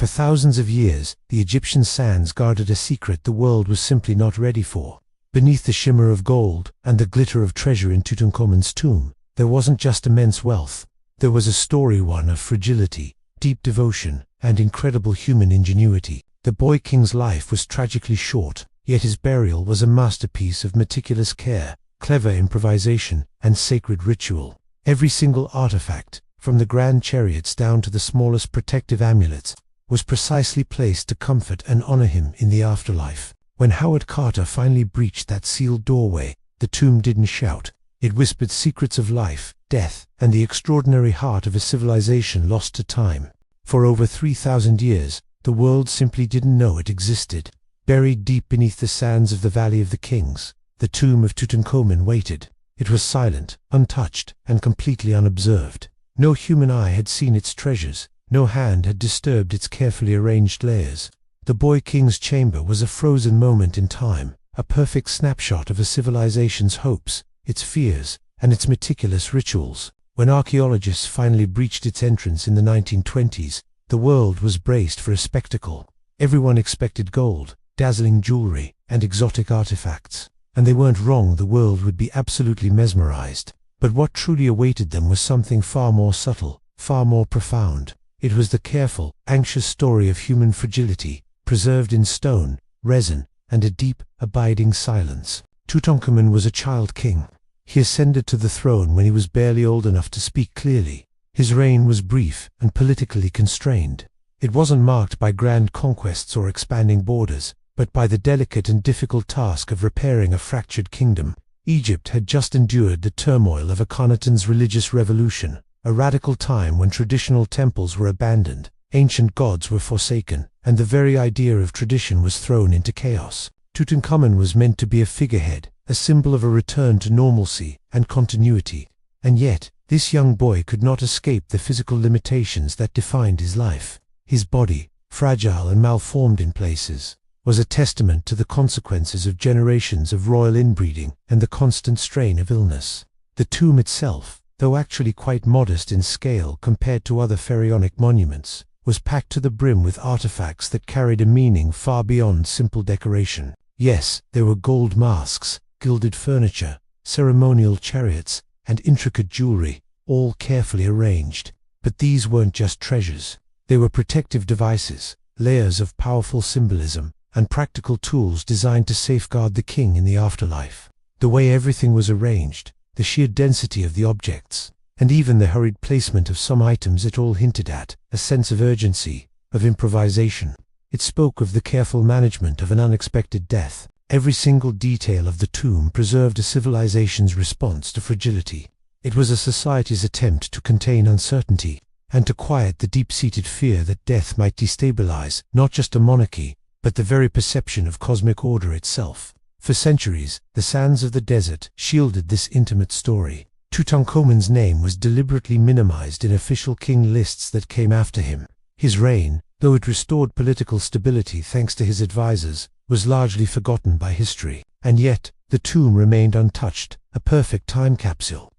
For thousands of years, the Egyptian sands guarded a secret the world was simply not ready for. Beneath the shimmer of gold and the glitter of treasure in Tutankhamun's tomb, there wasn't just immense wealth. There was a story, one of fragility, deep devotion, and incredible human ingenuity. The boy king's life was tragically short, yet his burial was a masterpiece of meticulous care, clever improvisation, and sacred ritual. Every single artifact, from the grand chariots down to the smallest protective amulets, was precisely placed to comfort and honor him in the afterlife. When Howard Carter finally breached that sealed doorway, the tomb didn't shout. It whispered secrets of life, death, and the extraordinary heart of a civilization lost to time. For over 3,000 years, the world simply didn't know it existed. Buried deep beneath the sands of the Valley of the Kings, the tomb of Tutankhamun waited. It was silent, untouched, and completely unobserved. No human eye had seen its treasures. No hand had disturbed its carefully arranged layers. The boy king's chamber was a frozen moment in time, a perfect snapshot of a civilization's hopes, its fears, and its meticulous rituals. When archaeologists finally breached its entrance in the 1920s, the world was braced for a spectacle. Everyone expected gold, dazzling jewelry, and exotic artifacts. And they weren't wrong, the world would be absolutely mesmerized. But what truly awaited them was something far more subtle, far more profound. It was the careful, anxious story of human fragility, preserved in stone, resin, and a deep, abiding silence. Tutankhamun was a child king. He ascended to the throne when he was barely old enough to speak clearly. His reign was brief and politically constrained. It wasn't marked by grand conquests or expanding borders, but by the delicate and difficult task of repairing a fractured kingdom. Egypt had just endured the turmoil of Akhenaten's religious revolution, a radical time when traditional temples were abandoned, ancient gods were forsaken, and the very idea of tradition was thrown into chaos. Tutankhamun was meant to be a figurehead, a symbol of a return to normalcy and continuity. And yet, this young boy could not escape the physical limitations that defined his life. His body, fragile and malformed in places, was a testament to the consequences of generations of royal inbreeding and the constant strain of illness. The tomb itself, though actually quite modest in scale compared to other pharaonic monuments, was packed to the brim with artifacts that carried a meaning far beyond simple decoration. Yes, there were gold masks, gilded furniture, ceremonial chariots, and intricate jewelry, all carefully arranged. But these weren't just treasures. They were protective devices, layers of powerful symbolism, and practical tools designed to safeguard the king in the afterlife. The way everything was arranged, the sheer density of the objects, and even the hurried placement of some items, it all hinted at a sense of urgency, of improvisation. It spoke of the careful management of an unexpected death. Every single detail of the tomb preserved a civilization's response to fragility. It was a society's attempt to contain uncertainty, and to quiet the deep-seated fear that death might destabilize not just a monarchy, but the very perception of cosmic order itself. For centuries, the sands of the desert shielded this intimate story. Tutankhamun's name was deliberately minimized in official king lists that came after him. His reign, though it restored political stability thanks to his advisors, was largely forgotten by history. And yet, the tomb remained untouched, a perfect time capsule.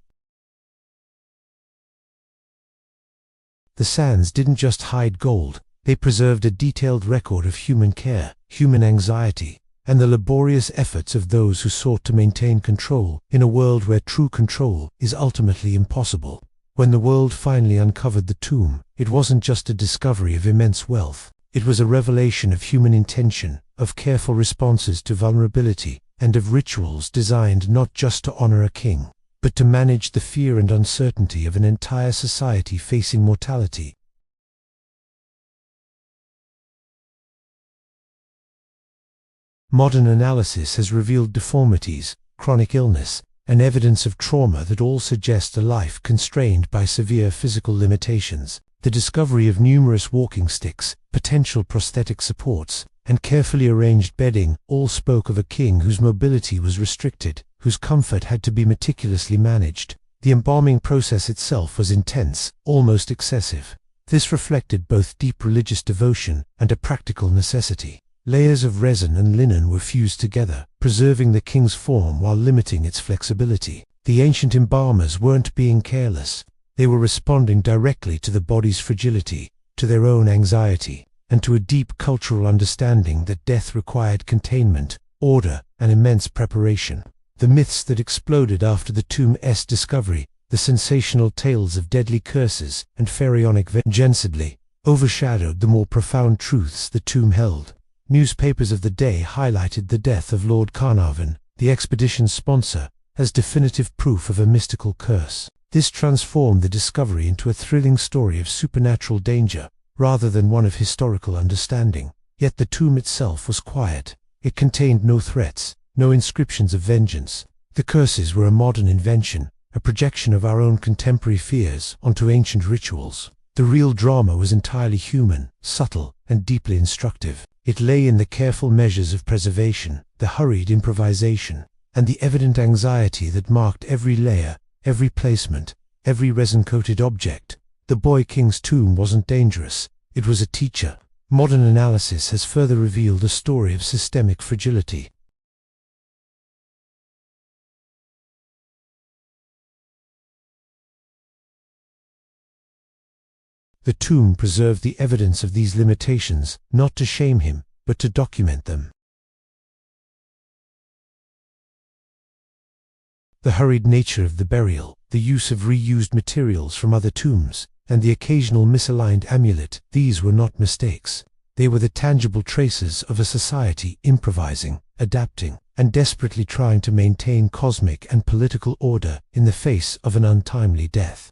The sands didn't just hide gold, they preserved a detailed record of human care, human anxiety, and the laborious efforts of those who sought to maintain control in a world where true control is ultimately impossible. When the world finally uncovered the tomb, it wasn't just a discovery of immense wealth. It was a revelation of human intention, of careful responses to vulnerability, and of rituals designed not just to honor a king, but to manage the fear and uncertainty of an entire society facing mortality. Modern analysis has revealed deformities, chronic illness, and evidence of trauma that all suggest a life constrained by severe physical limitations. The discovery of numerous walking sticks, potential prosthetic supports, and carefully arranged bedding all spoke of a king whose mobility was restricted, whose comfort had to be meticulously managed. The embalming process itself was intense, almost excessive. This reflected both deep religious devotion and a practical necessity. Layers of resin and linen were fused together, preserving the king's form while limiting its flexibility. The ancient embalmers weren't being careless. They were responding directly to the body's fragility, to their own anxiety, and to a deep cultural understanding that death required containment, order, and immense preparation. The myths that exploded after the tomb's discovery, the sensational tales of deadly curses and pharaonic vengeance, overshadowed the more profound truths the tomb held. Newspapers of the day highlighted the death of Lord Carnarvon, the expedition's sponsor, as definitive proof of a mystical curse. This transformed the discovery into a thrilling story of supernatural danger, rather than one of historical understanding. Yet the tomb itself was quiet. It contained no threats, no inscriptions of vengeance. The curses were a modern invention, a projection of our own contemporary fears onto ancient rituals. The real drama was entirely human, subtle, and deeply instructive. It lay in the careful measures of preservation, the hurried improvisation, and the evident anxiety that marked every layer, every placement, every resin-coated object. The Boy King's tomb wasn't dangerous, it was a teacher. Modern analysis has further revealed a story of systemic fragility. The tomb preserved the evidence of these limitations, not to shame him, but to document them. The hurried nature of the burial, the use of reused materials from other tombs, and the occasional misaligned amulet, these were not mistakes. They were the tangible traces of a society improvising, adapting, and desperately trying to maintain cosmic and political order in the face of an untimely death.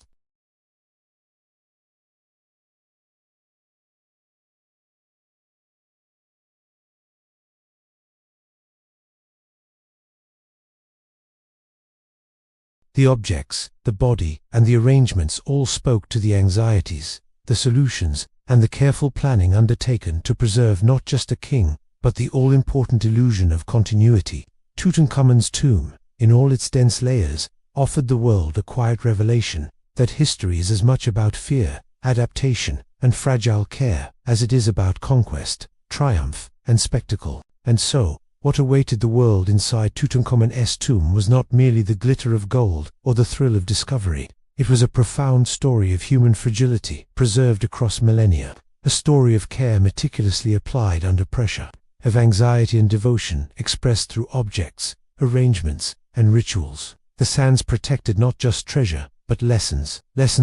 The objects, the body, and the arrangements all spoke to the anxieties, the solutions, and the careful planning undertaken to preserve not just a king, but the all-important illusion of continuity. Tutankhamun's tomb, in all its dense layers, offered the world a quiet revelation that history is as much about fear, adaptation, and fragile care as it is about conquest, triumph, and spectacle. And so, what awaited the world inside Tutankhamun's tomb was not merely the glitter of gold or the thrill of discovery. It was a profound story of human fragility, preserved across millennia. A story of care meticulously applied under pressure, of anxiety and devotion expressed through objects, arrangements, and rituals. The sands protected not just treasure, but lessons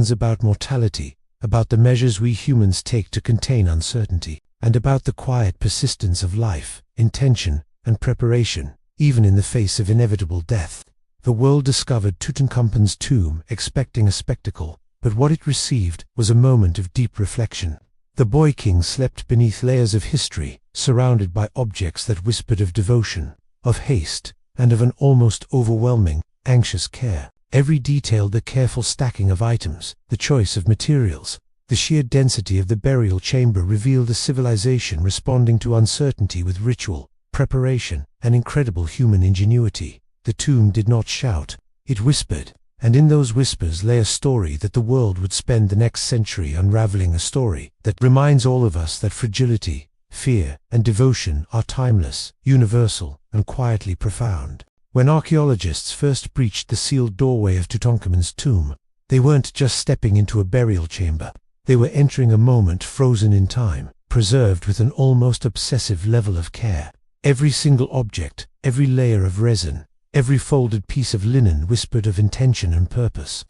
about mortality, about the measures we humans take to contain uncertainty, and about the quiet persistence of life, intention, and preparation, even in the face of inevitable death. The world discovered Tutankhamun's tomb expecting a spectacle, but what it received was a moment of deep reflection. The Boy King slept beneath layers of history, surrounded by objects that whispered of devotion, of haste, and of an almost overwhelming, anxious care. Every detail, the careful stacking of items, the choice of materials, the sheer density of the burial chamber revealed a civilization responding to uncertainty with ritual, preparation, and incredible human ingenuity. The tomb did not shout, it whispered, and in those whispers lay a story that the world would spend the next century unraveling, a story that reminds all of us that fragility, fear, and devotion are timeless, universal, and quietly profound. When archaeologists first breached the sealed doorway of Tutankhamun's tomb, they weren't just stepping into a burial chamber. They were entering a moment frozen in time, preserved with an almost obsessive level of care. Every single object, every layer of resin, every folded piece of linen whispered of intention and purpose.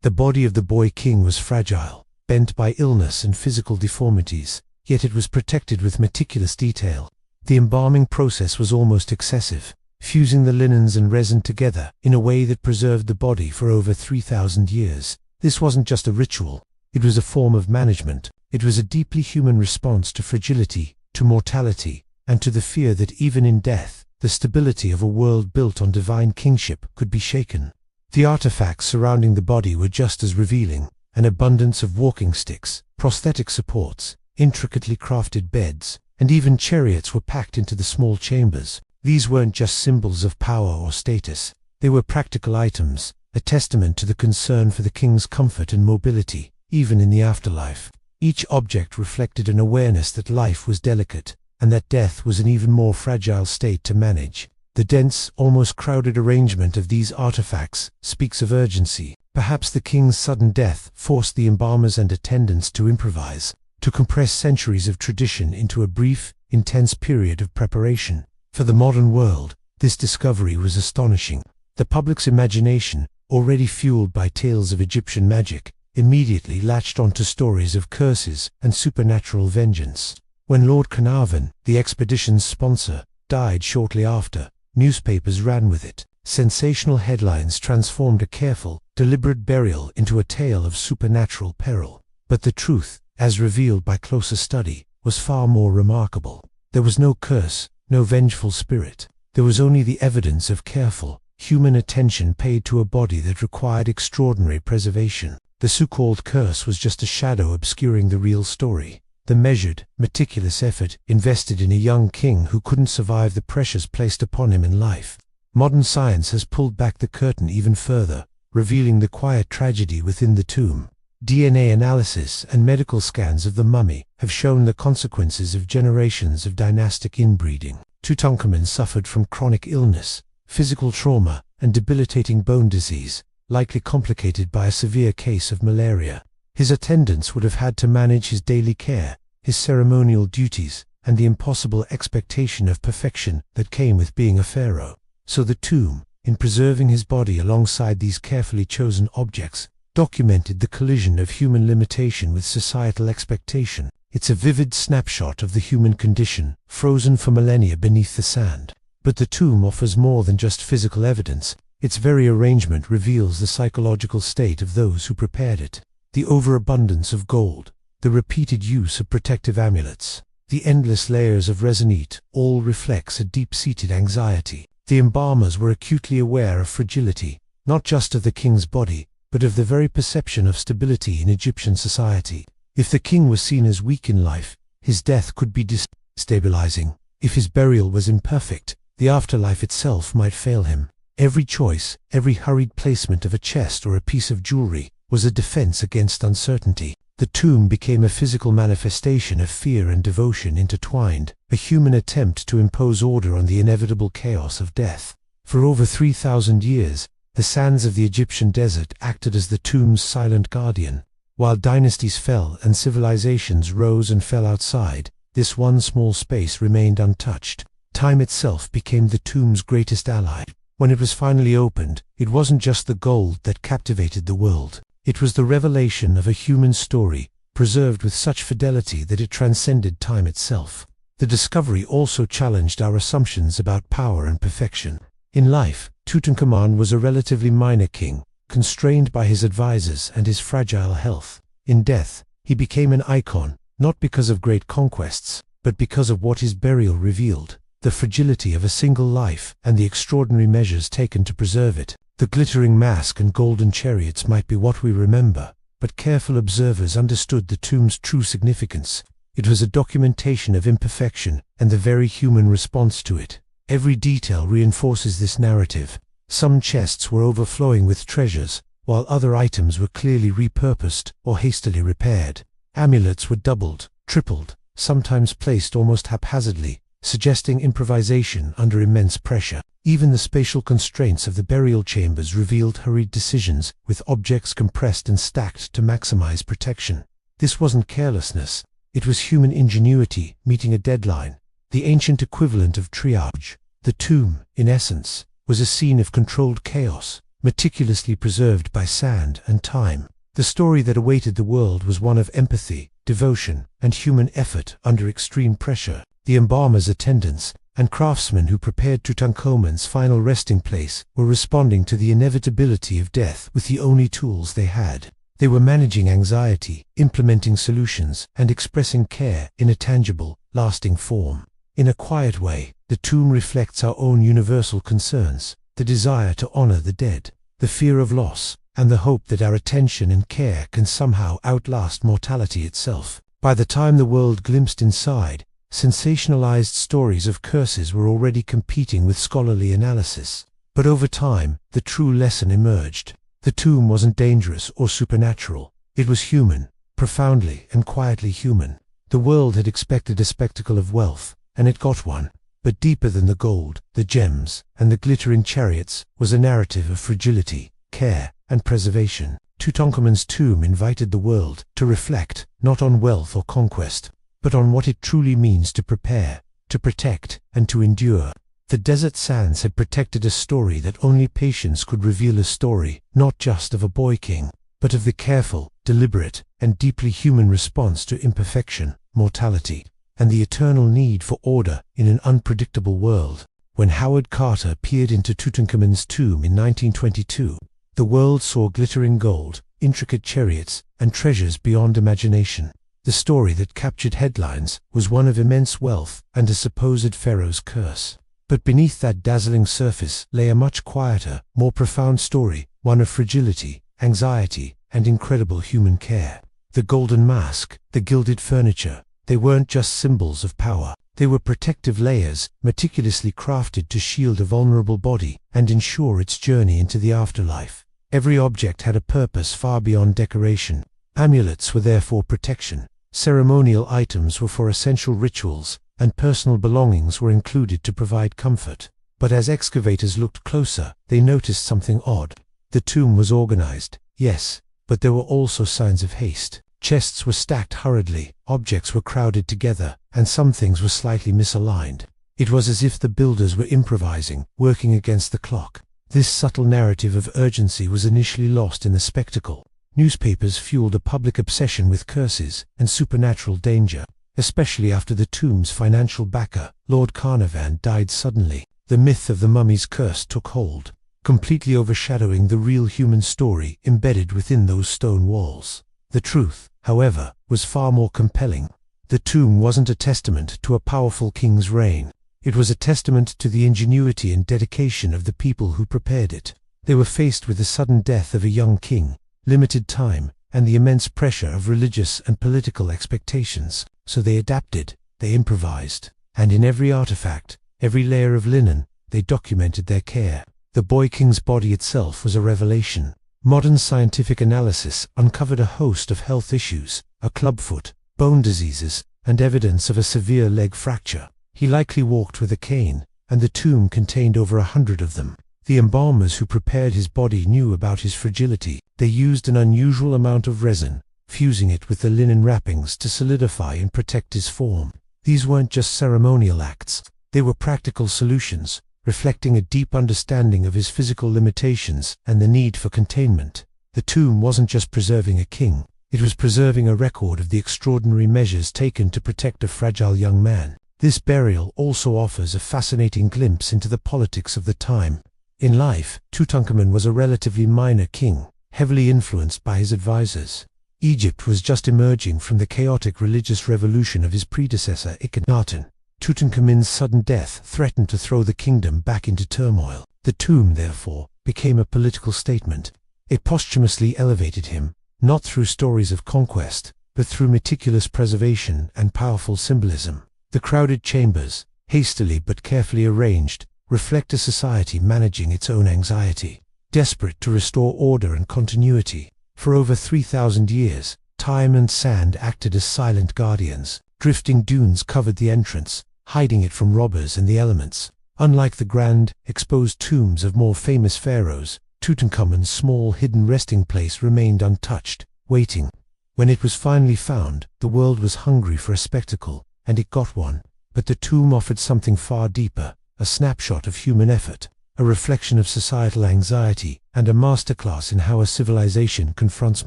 The body of the Boy King was fragile, bent by illness and physical deformities, yet it was protected with meticulous detail. The embalming process was almost excessive, fusing the linens and resin together in a way that preserved the body for over 3,000 years. This wasn't just a ritual, it was a form of management. It was a deeply human response to fragility, to mortality, and to the fear that even in death, the stability of a world built on divine kingship could be shaken. The artifacts surrounding the body were just as revealing: an abundance of walking sticks, prosthetic supports, intricately crafted beds, and even chariots were packed into the small chambers. These weren't just symbols of power or status, they were practical items, a testament to the concern for the king's comfort and mobility, even in the afterlife. Each object reflected an awareness that life was delicate, and that death was an even more fragile state to manage. The dense, almost crowded arrangement of these artifacts speaks of urgency. Perhaps the king's sudden death forced the embalmers and attendants to improvise, to compress centuries of tradition into a brief, intense period of preparation. For the modern world, this discovery was astonishing. The public's imagination, already fueled by tales of Egyptian magic, immediately latched onto stories of curses and supernatural vengeance. When Lord Carnarvon, the expedition's sponsor, died shortly after, newspapers ran with it. Sensational headlines transformed a careful, deliberate burial into a tale of supernatural peril. But the truth, as revealed by closer study, was far more remarkable. There was no curse, no vengeful spirit. There was only the evidence of careful, human attention paid to a body that required extraordinary preservation. The so-called curse was just a shadow obscuring the real story. The measured, meticulous effort invested in a young king who couldn't survive the pressures placed upon him in life. Modern science has pulled back the curtain even further, revealing the quiet tragedy within the tomb. DNA analysis and medical scans of the mummy have shown the consequences of generations of dynastic inbreeding. Tutankhamun suffered from chronic illness, physical trauma, and debilitating bone disease, likely complicated by a severe case of malaria. His attendants would have had to manage his daily care, his ceremonial duties, and the impossible expectation of perfection that came with being a pharaoh. So the tomb, in preserving his body alongside these carefully chosen objects, documented the collision of human limitation with societal expectation. It's a vivid snapshot of the human condition, frozen for millennia beneath the sand. But the tomb offers more than just physical evidence. Its very arrangement reveals the psychological state of those who prepared it. The overabundance of gold, the repeated use of protective amulets, the endless layers of resonite, all reflects a deep-seated anxiety. The embalmers were acutely aware of fragility, not just of the king's body, but of the very perception of stability in Egyptian society. If the king was seen as weak in life, his death could be destabilizing. If his burial was imperfect, the afterlife itself might fail him. Every choice, every hurried placement of a chest or a piece of jewelry, was a defense against uncertainty. The tomb became a physical manifestation of fear and devotion intertwined, a human attempt to impose order on the inevitable chaos of death. For over 3,000 years, the sands of the Egyptian desert acted as the tomb's silent guardian. While dynasties fell and civilizations rose and fell outside, this one small space remained untouched. Time itself became the tomb's greatest ally. When it was finally opened, it wasn't just the gold that captivated the world. It was the revelation of a human story, preserved with such fidelity that it transcended time itself. The discovery also challenged our assumptions about power and perfection. In life, Tutankhamun was a relatively minor king, constrained by his advisors and his fragile health. In death, he became an icon, not because of great conquests, but because of what his burial revealed: the fragility of a single life and the extraordinary measures taken to preserve it. The glittering mask and golden chariots might be what we remember, but careful observers understood the tomb's true significance. It was a documentation of imperfection and the very human response to it. Every detail reinforces this narrative. Some chests were overflowing with treasures, while other items were clearly repurposed or hastily repaired. Amulets were doubled, tripled, sometimes placed almost haphazardly, suggesting improvisation under immense pressure. Even the spatial constraints of the burial chambers revealed hurried decisions, with objects compressed and stacked to maximize protection. This wasn't carelessness, it was human ingenuity meeting a deadline, the ancient equivalent of triage. The tomb, in essence, was a scene of controlled chaos, meticulously preserved by sand and time. The story that awaited the world was one of empathy, devotion, and human effort under extreme pressure. The embalmers' attendants and craftsmen who prepared Tutankhamun's final resting place were responding to the inevitability of death with the only tools they had. They were managing anxiety, implementing solutions, and expressing care in a tangible, lasting form. In a quiet way, the tomb reflects our own universal concerns: the desire to honor the dead, the fear of loss, and the hope that our attention and care can somehow outlast mortality itself. By the time the world glimpsed inside, sensationalized stories of curses were already competing with scholarly analysis. But over time, the true lesson emerged. The tomb wasn't dangerous or supernatural. It was human, profoundly and quietly human. The world had expected a spectacle of wealth, and it got one. But deeper than the gold, the gems, and the glittering chariots was a narrative of fragility, care, and preservation. Tutankhamun's tomb invited the world to reflect, not on wealth or conquest, but on what it truly means to prepare, to protect, and to endure. The desert sands had protected a story that only patience could reveal, a story not just of a boy king, but of the careful, deliberate, and deeply human response to imperfection, mortality, and the eternal need for order in an unpredictable world. When Howard Carter peered into Tutankhamun's tomb in 1922, the world saw glittering gold, intricate chariots, and treasures beyond imagination. The story that captured headlines was one of immense wealth and a supposed pharaoh's curse. But beneath that dazzling surface lay a much quieter, more profound story, one of fragility, anxiety, and incredible human care. The golden mask, the gilded furniture, they weren't just symbols of power. They were protective layers, meticulously crafted to shield a vulnerable body and ensure its journey into the afterlife. Every object had a purpose far beyond decoration. Amulets were there for protection, ceremonial items were for essential rituals, and personal belongings were included to provide comfort. But as excavators looked closer, they noticed something odd. The tomb was organized, yes, but there were also signs of haste. Chests were stacked hurriedly, objects were crowded together, and some things were slightly misaligned. It was as if the builders were improvising, working against the clock. This subtle narrative of urgency was initially lost in the spectacle. Newspapers fueled a public obsession with curses and supernatural danger. Especially after the tomb's financial backer, Lord Carnarvon, died suddenly. The myth of the mummy's curse took hold, completely overshadowing the real human story embedded within those stone walls. The truth, however, was far more compelling. The tomb wasn't a testament to a powerful king's reign. It was a testament to the ingenuity and dedication of the people who prepared it. They were faced with the sudden death of a young king, limited time, and the immense pressure of religious and political expectations. So they adapted, they improvised, and in every artifact, every layer of linen, they documented their care. The boy king's body itself was a revelation. Modern scientific analysis uncovered a host of health issues, a clubfoot, bone diseases, and evidence of a severe leg fracture. He likely walked with a cane, and the tomb contained over 100 of them. The embalmers who prepared his body knew about his fragility. They used an unusual amount of resin, fusing it with the linen wrappings to solidify and protect his form. These weren't just ceremonial acts, they were practical solutions, reflecting a deep understanding of his physical limitations and the need for containment. The tomb wasn't just preserving a king, it was preserving a record of the extraordinary measures taken to protect a fragile young man. This burial also offers a fascinating glimpse into the politics of the time. In life, Tutankhamun was a relatively minor king, heavily influenced by his advisors. Egypt was just emerging from the chaotic religious revolution of his predecessor Akhenaten. Tutankhamun's sudden death threatened to throw the kingdom back into turmoil. The tomb, therefore, became a political statement. It posthumously elevated him, not through stories of conquest, but through meticulous preservation and powerful symbolism. The crowded chambers, hastily but carefully arranged, reflect a society managing its own anxiety, desperate to restore order and continuity. For over 3,000 years, time and sand acted as silent guardians. Drifting dunes covered the entrance, hiding it from robbers and the elements. Unlike the grand, exposed tombs of more famous pharaohs, Tutankhamun's small hidden resting place remained untouched, waiting. When it was finally found, the world was hungry for a spectacle, and it got one. But the tomb offered something far deeper, a snapshot of human effort, a reflection of societal anxiety, and a masterclass in how a civilization confronts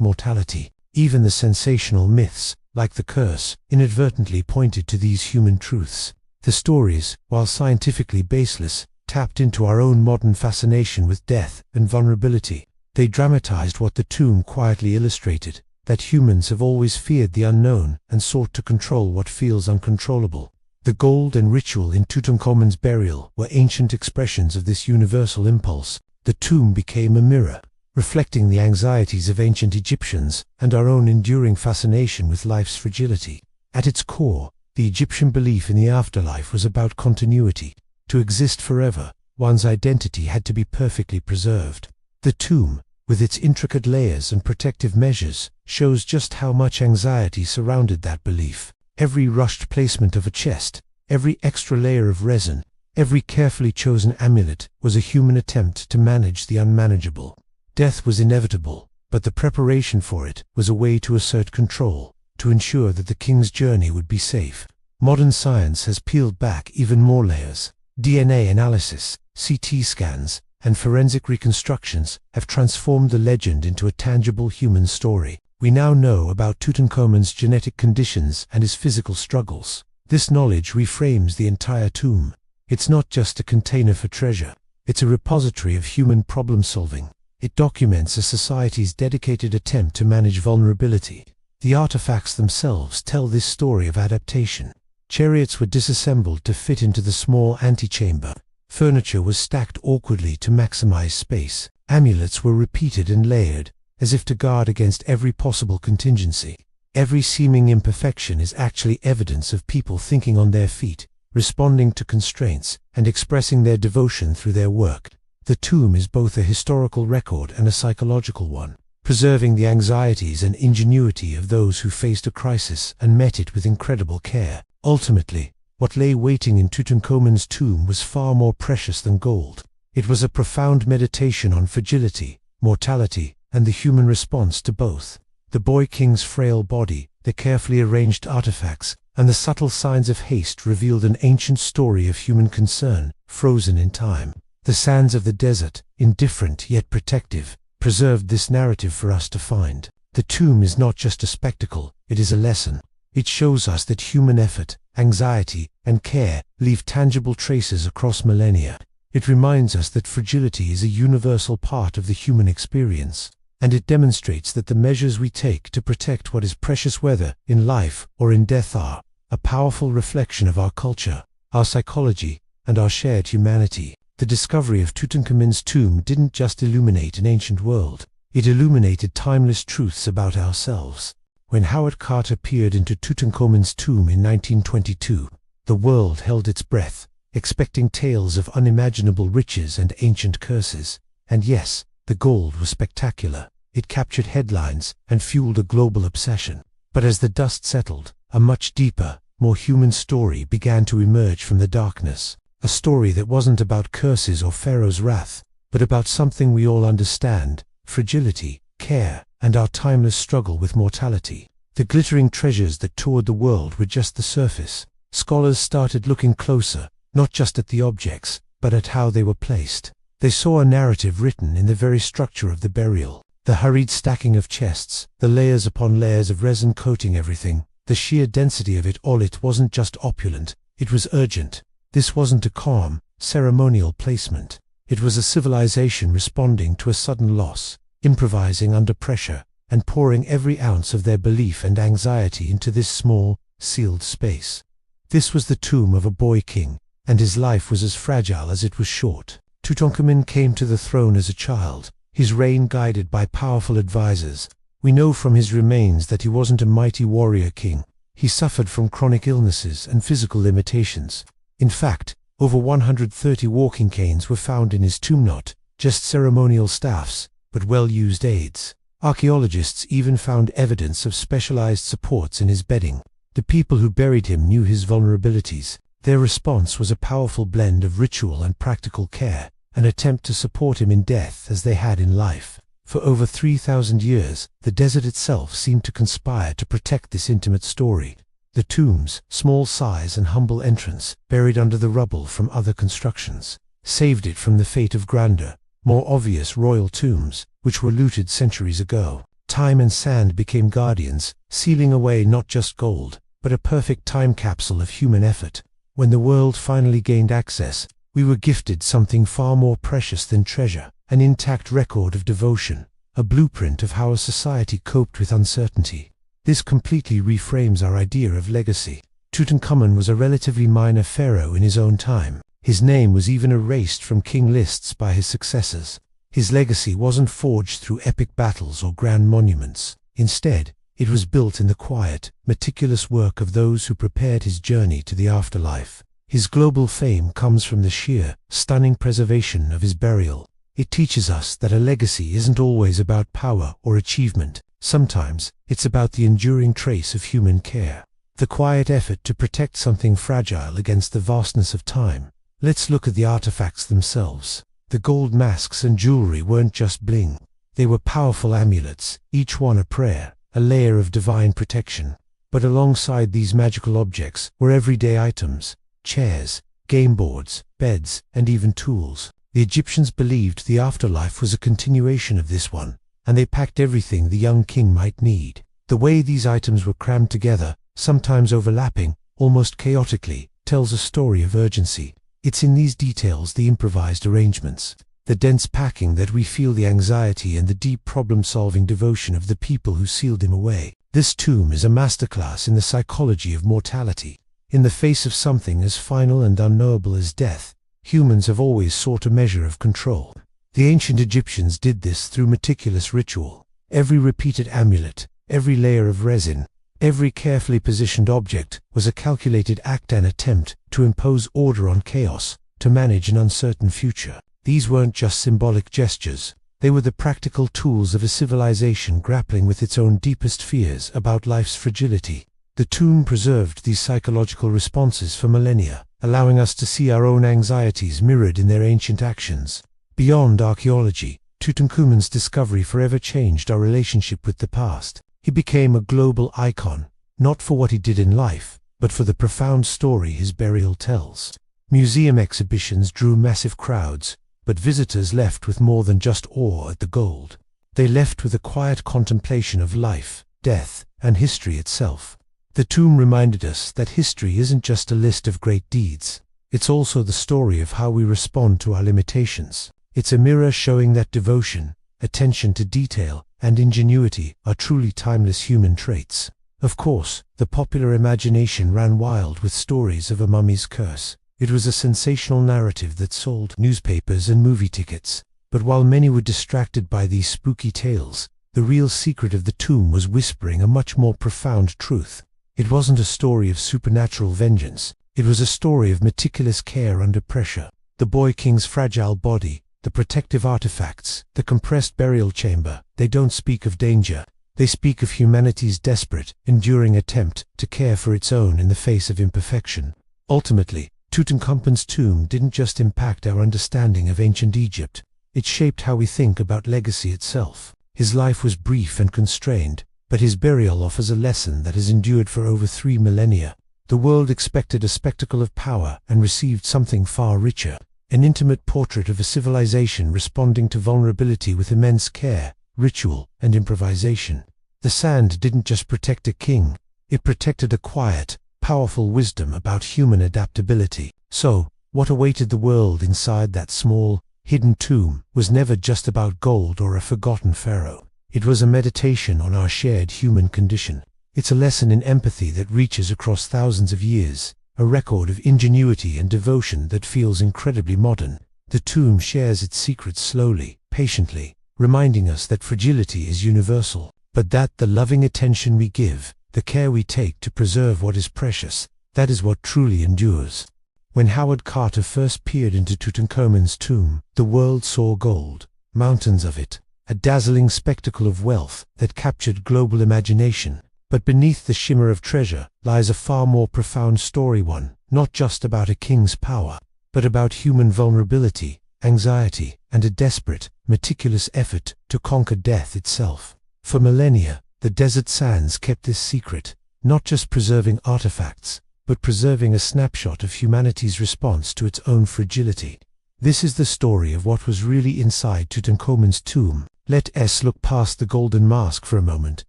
mortality. Even the sensational myths, like the curse, inadvertently pointed to these human truths. The stories, while scientifically baseless, tapped into our own modern fascination with death and vulnerability. They dramatized what the tomb quietly illustrated, that humans have always feared the unknown and sought to control what feels uncontrollable. The gold and ritual in Tutankhamun's burial were ancient expressions of this universal impulse. The tomb became a mirror, reflecting the anxieties of ancient Egyptians and our own enduring fascination with life's fragility. At its core, the Egyptian belief in the afterlife was about continuity. To exist forever, one's identity had to be perfectly preserved. The tomb, with its intricate layers and protective measures, shows just how much anxiety surrounded that belief. Every rushed placement of a chest, every extra layer of resin, Every carefully chosen amulet was a human attempt to manage the unmanageable. Death was inevitable, but the preparation for it was a way to assert control, to ensure that the king's journey would be safe. Modern science has peeled back even more layers. DNA analysis, CT scans, and forensic reconstructions have transformed the legend into a tangible human story. We now know about Tutankhamun's genetic conditions and his physical struggles. This knowledge reframes the entire tomb. It's not just a container for treasure. It's a repository of human problem-solving. It documents a society's dedicated attempt to manage vulnerability. The artifacts themselves tell this story of adaptation. Chariots were disassembled to fit into the small antechamber. Furniture was stacked awkwardly to maximize space. Amulets were repeated and layered, as if to guard against every possible contingency. Every seeming imperfection is actually evidence of people thinking on their feet, responding to constraints, and expressing their devotion through their work. The tomb is both a historical record and a psychological one, preserving the anxieties and ingenuity of those who faced a crisis and met it with incredible care. Ultimately, what lay waiting in Tutankhamun's tomb was far more precious than gold. It was a profound meditation on fragility, mortality, and the human response to both. The boy king's frail body, the carefully arranged artifacts, and the subtle signs of haste revealed an ancient story of human concern, frozen in time. The sands of the desert, indifferent yet protective, preserved this narrative for us to find. The tomb is not just a spectacle, it is a lesson. It shows us that human effort, anxiety, and care leave tangible traces across millennia. It reminds us that fragility is a universal part of the human experience, and it demonstrates that the measures we take to protect what is precious, whether in life or in death, are a powerful reflection of our culture, our psychology, and our shared humanity. The discovery of Tutankhamun's tomb didn't just illuminate an ancient world, it illuminated timeless truths about ourselves. When Howard Carter peered into Tutankhamun's tomb in 1922, the world held its breath, expecting tales of unimaginable riches and ancient curses. And yes, the gold was spectacular. It captured headlines and fueled a global obsession. But as the dust settled, a much deeper, more human story began to emerge from the darkness. A story that wasn't about curses or Pharaoh's wrath, but about something we all understand: fragility, care, and our timeless struggle with mortality. The glittering treasures that toured the world were just the surface. Scholars started looking closer, not just at the objects, but at how they were placed. They saw a narrative written in the very structure of the burial. The hurried stacking of chests, the layers upon layers of resin coating everything, the sheer density of it all. It wasn't just opulent, it was urgent. This wasn't a calm, ceremonial placement. It was a civilization responding to a sudden loss, improvising under pressure, and pouring every ounce of their belief and anxiety into this small, sealed space. This was the tomb of a boy king, and his life was as fragile as it was short. Tutankhamun came to the throne as a child, his reign guided by powerful advisors. We know from his remains that he wasn't a mighty warrior king. He suffered from chronic illnesses and physical limitations. In fact, over 130 walking canes were found in his tomb, not just ceremonial staffs, but well-used aids. Archaeologists even found evidence of specialized supports in his bedding. The people who buried him knew his vulnerabilities. Their response was a powerful blend of ritual and practical care, an attempt to support him in death as they had in life. For over 3,000 years, the desert itself seemed to conspire to protect this intimate story. The tomb's small size and humble entrance, buried under the rubble from other constructions, saved it from the fate of grander, more obvious royal tombs, which were looted centuries ago. Time and sand became guardians, sealing away not just gold, but a perfect time capsule of human effort. When the world finally gained access, we were gifted something far more precious than treasure: an intact record of devotion, a blueprint of how a society coped with uncertainty. This completely reframes our idea of legacy. Tutankhamun was a relatively minor pharaoh in his own time. His name was even erased from king lists by his successors. His legacy wasn't forged through epic battles or grand monuments. Instead, it was built in the quiet, meticulous work of those who prepared his journey to the afterlife. His global fame comes from the sheer, stunning preservation of his burial. It teaches us that a legacy isn't always about power or achievement. Sometimes, it's about the enduring trace of human care, the quiet effort to protect something fragile against the vastness of time. Let's look at the artifacts themselves. The gold masks and jewelry weren't just bling. They were powerful amulets, each one a prayer, a layer of divine protection. But alongside these magical objects were everyday items: chairs, game boards, beds, and even tools. The Egyptians believed the afterlife was a continuation of this one, and they packed everything the young king might need. The way these items were crammed together, sometimes overlapping, almost chaotically, tells a story of urgency. It's in these details, the improvised arrangements, the dense packing, that we feel the anxiety and the deep problem-solving devotion of the people who sealed him away. This tomb is a masterclass in the psychology of mortality. In the face of something as final and unknowable as death, humans have always sought a measure of control. The ancient Egyptians did this through meticulous ritual. Every repeated amulet, every layer of resin, every carefully positioned object was a calculated act, an attempt to impose order on chaos, to manage an uncertain future. These weren't just symbolic gestures. They were the practical tools of a civilization grappling with its own deepest fears about life's fragility. The tomb preserved these psychological responses for millennia, allowing us to see our own anxieties mirrored in their ancient actions. Beyond archaeology, Tutankhamun's discovery forever changed our relationship with the past. He became a global icon, not for what he did in life, but for the profound story his burial tells. Museum exhibitions drew massive crowds, but visitors left with more than just awe at the gold. They left with a quiet contemplation of life, death, and history itself. The tomb reminded us that history isn't just a list of great deeds. It's also the story of how we respond to our limitations. It's a mirror showing that devotion, attention to detail, and ingenuity are truly timeless human traits. Of course, the popular imagination ran wild with stories of a mummy's curse. It was a sensational narrative that sold newspapers and movie tickets. But while many were distracted by these spooky tales, the real secret of the tomb was whispering a much more profound truth. It wasn't a story of supernatural vengeance. It was a story of meticulous care under pressure. The boy king's fragile body, the protective artifacts, the compressed burial chamber, they don't speak of danger. They speak of humanity's desperate, enduring attempt to care for its own in the face of imperfection. Ultimately, Tutankhamun's tomb didn't just impact our understanding of ancient Egypt. It shaped how we think about legacy itself. His life was brief and constrained, but his burial offers a lesson that has endured for over 3 millennia. The world expected a spectacle of power and received something far richer. An intimate portrait of a civilization responding to vulnerability with immense care, ritual, and improvisation. The sand didn't just protect a king, it protected a quiet, powerful wisdom about human adaptability. So, what awaited the world inside that small, hidden tomb was never just about gold or a forgotten pharaoh. It was a meditation on our shared human condition. It's a lesson in empathy that reaches across thousands of years, a record of ingenuity and devotion that feels incredibly modern. The tomb shares its secrets slowly, patiently, reminding us that fragility is universal, but that the loving attention we give, the care we take to preserve what is precious, that is what truly endures. When Howard Carter first peered into Tutankhamun's tomb, the world saw gold, mountains of it, a dazzling spectacle of wealth that captured global imagination. But beneath the shimmer of treasure lies a far more profound story, one not just about a king's power, but about human vulnerability, anxiety, and a desperate, meticulous effort to conquer death itself. For millennia, the desert sands kept this secret, not just preserving artifacts, but preserving a snapshot of humanity's response to its own fragility. This is the story of what was really inside Tutankhamun's tomb. Let us look past the golden mask for a moment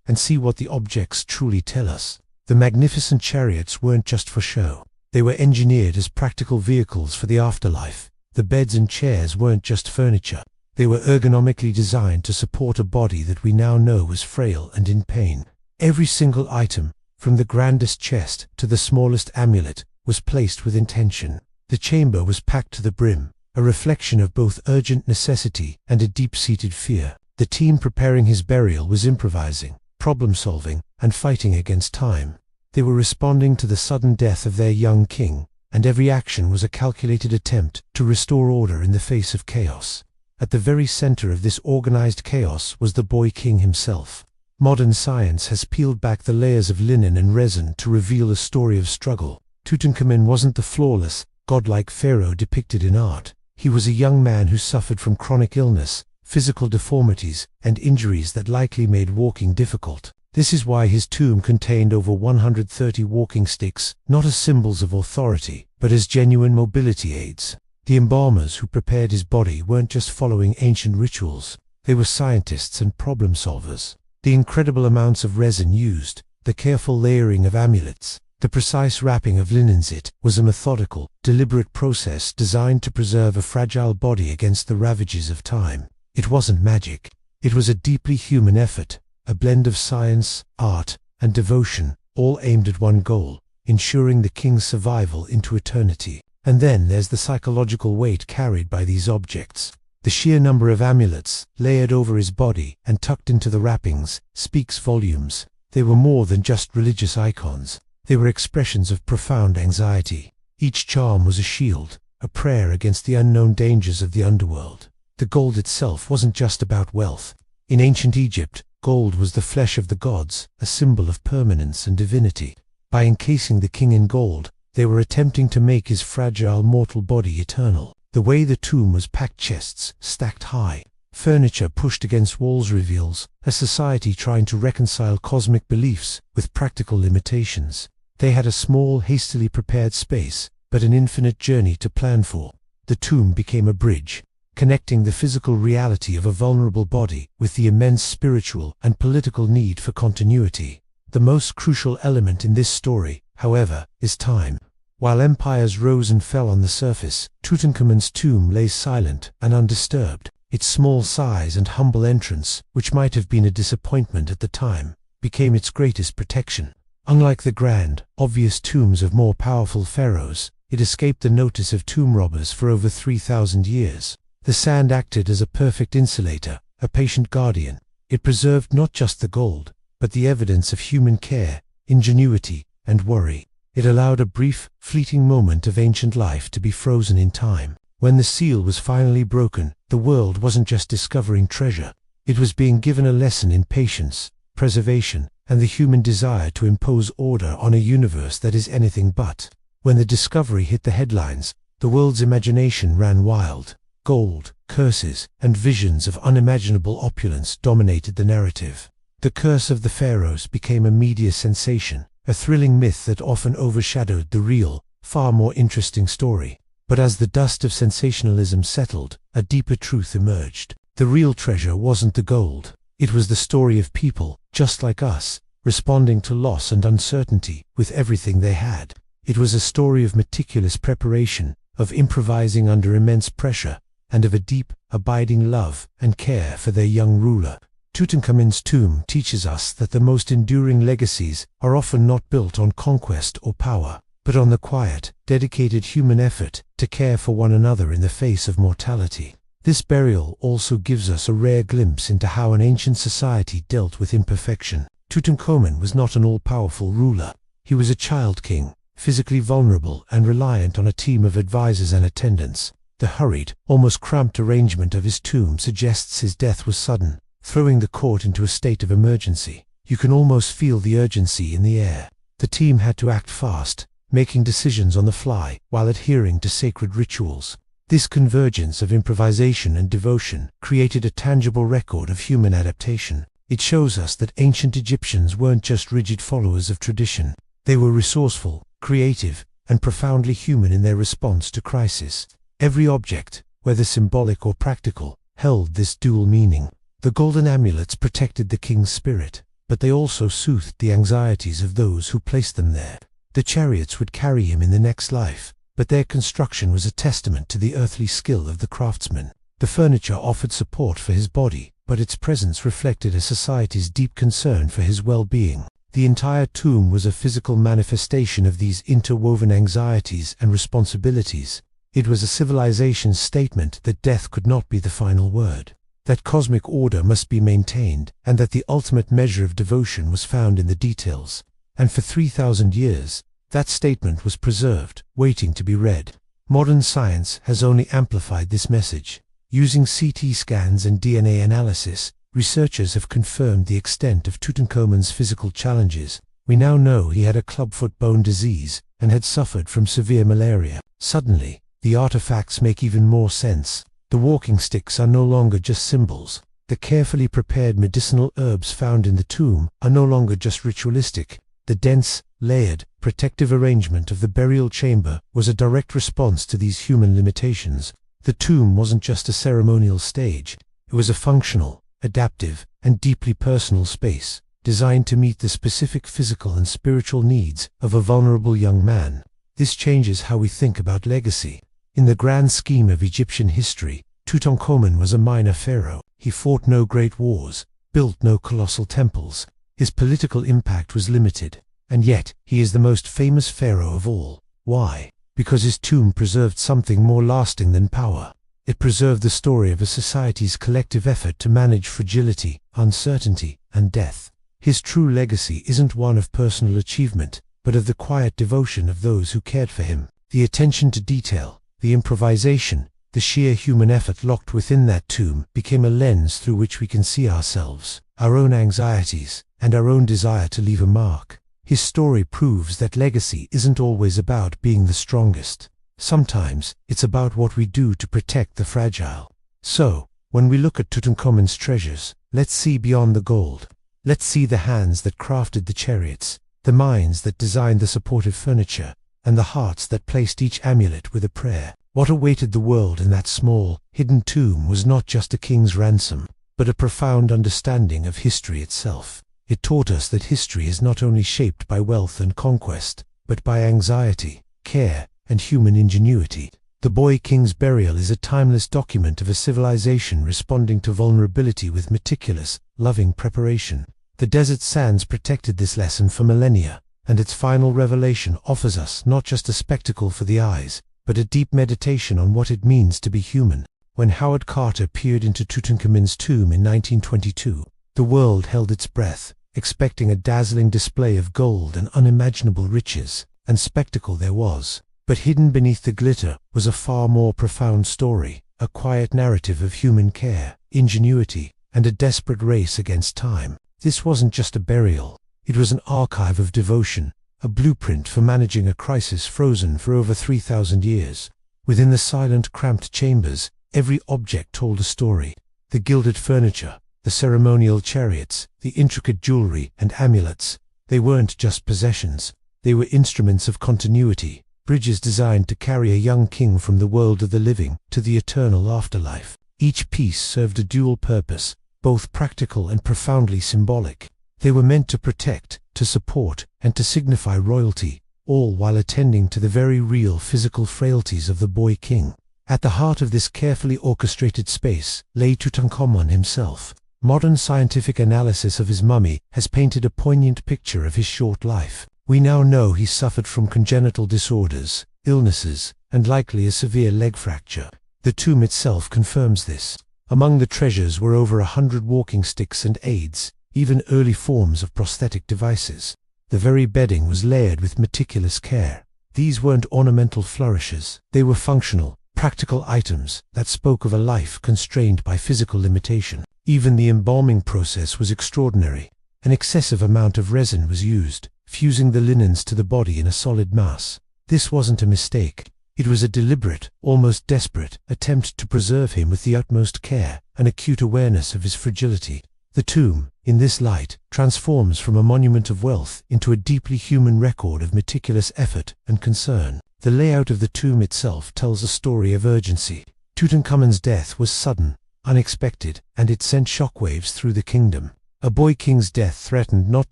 and see what the objects truly tell us. The magnificent chariots weren't just for show. They were engineered as practical vehicles for the afterlife. The beds and chairs weren't just furniture. They were ergonomically designed to support a body that we now know was frail and in pain. Every single item, from the grandest chest to the smallest amulet, was placed with intention. The chamber was packed to the brim, a reflection of both urgent necessity and a deep-seated fear. The team preparing his burial was improvising, problem-solving, and fighting against time. They were responding to the sudden death of their young king, and every action was a calculated attempt to restore order in the face of chaos. At the very center of this organized chaos was the boy king himself. Modern science has peeled back the layers of linen and resin to reveal a story of struggle. Tutankhamun wasn't the flawless, godlike pharaoh depicted in art. He was a young man who suffered from chronic illness, physical deformities, and injuries that likely made walking difficult. This is why his tomb contained over 130 walking sticks, not as symbols of authority, but as genuine mobility aids. The embalmers who prepared his body weren't just following ancient rituals, they were scientists and problem solvers. The incredible amounts of resin used, the careful layering of amulets, the precise wrapping of linens, it was a methodical, deliberate process designed to preserve a fragile body against the ravages of time. It wasn't magic. It was a deeply human effort, a blend of science, art, and devotion, all aimed at one goal, ensuring the king's survival into eternity. And then there's the psychological weight carried by these objects. The sheer number of amulets, layered over his body and tucked into the wrappings, speaks volumes. They were more than just religious icons. They were expressions of profound anxiety. Each charm was a shield, a prayer against the unknown dangers of the underworld. The gold itself wasn't just about wealth. In ancient Egypt, gold was the flesh of the gods, a symbol of permanence and divinity. By encasing the king in gold, they were attempting to make his fragile mortal body eternal. The way the tomb was packed, chests stacked high, furniture pushed against walls, reveals a society trying to reconcile cosmic beliefs with practical limitations. They had a small, hastily prepared space, but an infinite journey to plan for. The tomb became a bridge, connecting the physical reality of a vulnerable body with the immense spiritual and political need for continuity. The most crucial element in this story, however, is time. While empires rose and fell on the surface, Tutankhamun's tomb lay silent and undisturbed. Its small size and humble entrance, which might have been a disappointment at the time, became its greatest protection. Unlike the grand, obvious tombs of more powerful pharaohs, it escaped the notice of tomb robbers for over 3,000 years. The sand acted as a perfect insulator, a patient guardian. It preserved not just the gold, but the evidence of human care, ingenuity, and worry. It allowed a brief, fleeting moment of ancient life to be frozen in time. When the seal was finally broken, the world wasn't just discovering treasure. It was being given a lesson in patience, preservation, and the human desire to impose order on a universe that is anything but. When the discovery hit the headlines, the world's imagination ran wild. Gold, curses, and visions of unimaginable opulence dominated the narrative. The curse of the pharaohs became a media sensation, a thrilling myth that often overshadowed the real, far more interesting story. But as the dust of sensationalism settled, a deeper truth emerged. The real treasure wasn't the gold. It was the story of people, just like us, responding to loss and uncertainty with everything they had. It was a story of meticulous preparation, of improvising under immense pressure, and of a deep, abiding love and care for their young ruler. Tutankhamun's tomb teaches us that the most enduring legacies are often not built on conquest or power, but on the quiet, dedicated human effort to care for one another in the face of mortality. This burial also gives us a rare glimpse into how an ancient society dealt with imperfection. Tutankhamun was not an all-powerful ruler. He was a child king, physically vulnerable and reliant on a team of advisors and attendants. The hurried, almost cramped arrangement of his tomb suggests his death was sudden, throwing the court into a state of emergency. You can almost feel the urgency in the air. The team had to act fast, making decisions on the fly while adhering to sacred rituals. This convergence of improvisation and devotion created a tangible record of human adaptation. It shows us that ancient Egyptians weren't just rigid followers of tradition. They were resourceful, creative, and profoundly human in their response to crisis. Every object, whether symbolic or practical, held this dual meaning. The golden amulets protected the king's spirit, but they also soothed the anxieties of those who placed them there. The chariots would carry him in the next life, but their construction was a testament to the earthly skill of the craftsman. The furniture offered support for his body, but its presence reflected a society's deep concern for his well-being. The entire tomb was a physical manifestation of these interwoven anxieties and responsibilities. It was a civilization's statement that death could not be the final word, that cosmic order must be maintained, and that the ultimate measure of devotion was found in the details. And for 3,000 years, that statement was preserved, waiting to be read. Modern science has only amplified this message. Using CT scans and DNA analysis, researchers have confirmed the extent of Tutankhamun's physical challenges. We now know he had a clubfoot bone disease, and had suffered from severe malaria. Suddenly, the artifacts make even more sense. The walking sticks are no longer just symbols. The carefully prepared medicinal herbs found in the tomb are no longer just ritualistic. The dense, layered, protective arrangement of the burial chamber was a direct response to these human limitations. The tomb wasn't just a ceremonial stage. It was a functional, adaptive, and deeply personal space, designed to meet the specific physical and spiritual needs of a vulnerable young man. This changes how we think about legacy. In the grand scheme of Egyptian history, Tutankhamun was a minor pharaoh. He fought no great wars, built no colossal temples. His political impact was limited, and yet he is the most famous pharaoh of all. Why? Because his tomb preserved something more lasting than power. It preserved the story of a society's collective effort to manage fragility, uncertainty, and death. His true legacy isn't one of personal achievement, but of the quiet devotion of those who cared for him. The attention to detail, the improvisation, the sheer human effort locked within that tomb became a lens through which we can see ourselves, our own anxieties, and our own desire to leave a mark. His story proves that legacy isn't always about being the strongest. Sometimes, it's about what we do to protect the fragile. So, when we look at Tutankhamun's treasures, let's see beyond the gold. Let's see the hands that crafted the chariots, the minds that designed the supportive furniture, and the hearts that placed each amulet with a prayer. What awaited the world in that small, hidden tomb was not just a king's ransom, but a profound understanding of history itself. It taught us that history is not only shaped by wealth and conquest, but by anxiety, care, and human ingenuity. The Boy King's burial is a timeless document of a civilization responding to vulnerability with meticulous, loving preparation. The desert sands protected this lesson for millennia, and its final revelation offers us not just a spectacle for the eyes, but a deep meditation on what it means to be human. When Howard Carter peered into Tutankhamun's tomb in 1922, the world held its breath, expecting a dazzling display of gold and unimaginable riches, and spectacle there was. But hidden beneath the glitter was a far more profound story, a quiet narrative of human care, ingenuity, and a desperate race against time. This wasn't just a burial, it was an archive of devotion, a blueprint for managing a crisis frozen for over 3,000 years. Within the silent, cramped chambers, every object told a story. The gilded furniture, the ceremonial chariots, the intricate jewelry and amulets, they weren't just possessions, they were instruments of continuity, bridges designed to carry a young king from the world of the living to the eternal afterlife. Each piece served a dual purpose, both practical and profoundly symbolic. They were meant to protect, to support, and to signify royalty, all while attending to the very real physical frailties of the Boy King. At the heart of this carefully orchestrated space lay Tutankhamun himself. Modern scientific analysis of his mummy has painted a poignant picture of his short life. We now know he suffered from congenital disorders, illnesses, and likely a severe leg fracture. The tomb itself confirms this. Among the treasures were over 100 walking sticks and aids, even early forms of prosthetic devices. The very bedding was layered with meticulous care. These weren't ornamental flourishes, they were functional, practical items that spoke of a life constrained by physical limitation. Even the embalming process was extraordinary. An excessive amount of resin was used, fusing the linens to the body in a solid mass. This wasn't a mistake. It was a deliberate, almost desperate, attempt to preserve him with the utmost care, an acute awareness of his fragility. The tomb, in this light, transforms from a monument of wealth into a deeply human record of meticulous effort and concern. The layout of the tomb itself tells a story of urgency. Tutankhamun's death was sudden, unexpected, and it sent shockwaves through the kingdom. A Boy King's death threatened not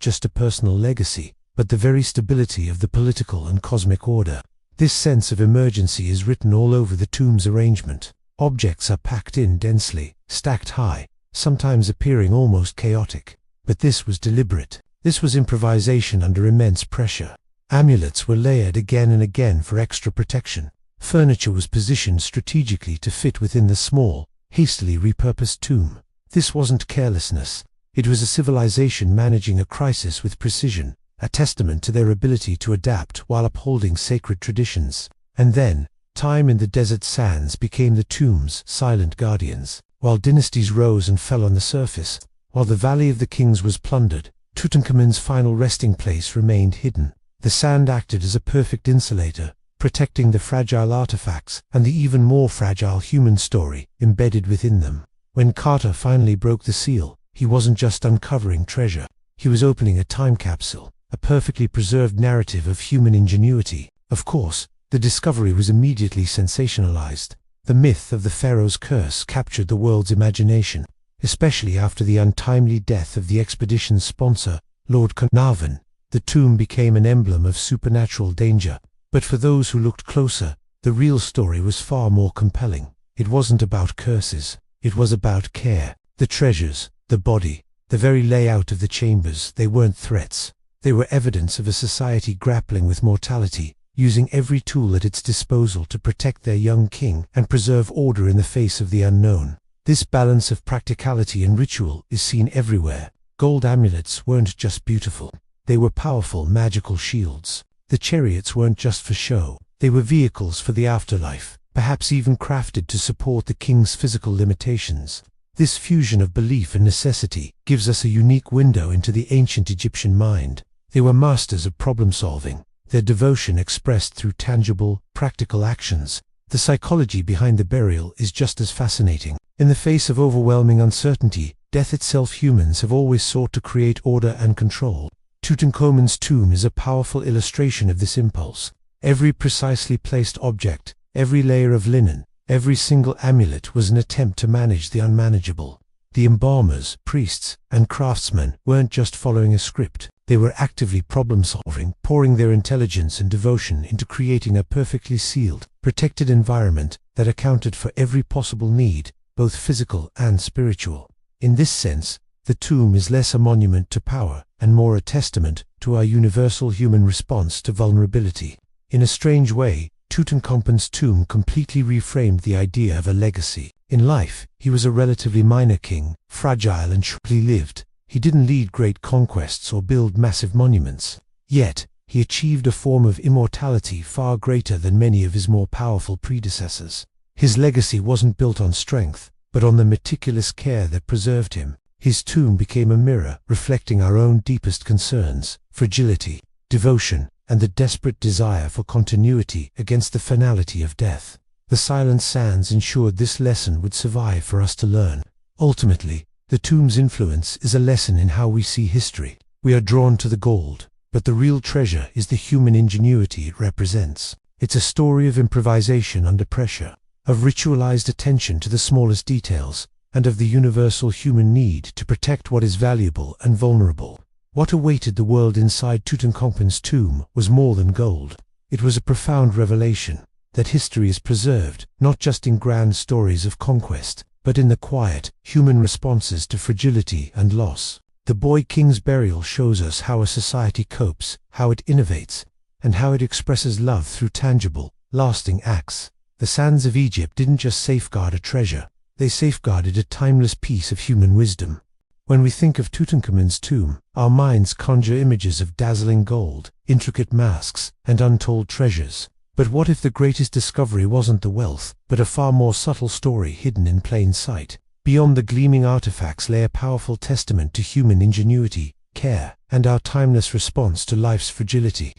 just a personal legacy, but the very stability of the political and cosmic order. This sense of emergency is written all over the tomb's arrangement. Objects are packed in densely, stacked high, sometimes appearing almost chaotic. But this was deliberate. This was improvisation under immense pressure. Amulets were layered again and again for extra protection. Furniture was positioned strategically to fit within the small, hastily repurposed tomb. This wasn't carelessness. It was a civilization managing a crisis with precision, a testament to their ability to adapt while upholding sacred traditions. And then, time in the desert sands became the tomb's silent guardians. While dynasties rose and fell on the surface, while the Valley of the Kings was plundered, Tutankhamun's final resting place remained hidden. The sand acted as a perfect insulator, protecting the fragile artifacts and the even more fragile human story embedded within them. When Carter finally broke the seal, he wasn't just uncovering treasure. He was opening a time capsule, a perfectly preserved narrative of human ingenuity. Of course, the discovery was immediately sensationalized. The myth of the pharaoh's curse captured the world's imagination, especially after the untimely death of the expedition's sponsor, Lord Carnarvon. The tomb became an emblem of supernatural danger. But for those who looked closer, the real story was far more compelling. It wasn't about curses. It was about care. The treasures, the body, the very layout of the chambers, they weren't threats. They were evidence of a society grappling with mortality, using every tool at its disposal to protect their young king and preserve order in the face of the unknown. This balance of practicality and ritual is seen everywhere. Gold amulets weren't just beautiful. They were powerful magical shields. The chariots weren't just for show. They were vehicles for the afterlife, perhaps even crafted to support the king's physical limitations. This fusion of belief and necessity gives us a unique window into the ancient Egyptian mind. They were masters of problem-solving, their devotion expressed through tangible, practical actions. The psychology behind the burial is just as fascinating. In the face of overwhelming uncertainty, death itself, humans have always sought to create order and control. Tutankhamun's tomb is a powerful illustration of this impulse. Every precisely placed object, every layer of linen, every single amulet was an attempt to manage the unmanageable. The embalmers, priests, and craftsmen weren't just following a script. They were actively problem-solving, pouring their intelligence and devotion into creating a perfectly sealed, protected environment that accounted for every possible need, both physical and spiritual. In this sense, the tomb is less a monument to power and more a testament to our universal human response to vulnerability. In a strange way, Tutankhamun's tomb completely reframed the idea of a legacy. In life, he was a relatively minor king, fragile and short-lived. He didn't lead great conquests or build massive monuments. Yet, he achieved a form of immortality far greater than many of his more powerful predecessors. His legacy wasn't built on strength, but on the meticulous care that preserved him. His tomb became a mirror reflecting our own deepest concerns, fragility, devotion, and the desperate desire for continuity against the finality of death. The silent sands ensured this lesson would survive for us to learn. Ultimately, the tomb's influence is a lesson in how we see history. We are drawn to the gold, but the real treasure is the human ingenuity it represents. It's a story of improvisation under pressure, of ritualized attention to the smallest details, and of the universal human need to protect what is valuable and vulnerable. What awaited the world inside Tutankhamun's tomb was more than gold. It was a profound revelation that history is preserved, not just in grand stories of conquest, but in the quiet, human responses to fragility and loss. The boy king's burial shows us how a society copes, how it innovates, and how it expresses love through tangible, lasting acts. The sands of Egypt didn't just safeguard a treasure, they safeguarded a timeless piece of human wisdom. When we think of Tutankhamun's tomb, our minds conjure images of dazzling gold, intricate masks, and untold treasures. But what if the greatest discovery wasn't the wealth, but a far more subtle story hidden in plain sight? Beyond the gleaming artifacts lay a powerful testament to human ingenuity, care, and our timeless response to life's fragility.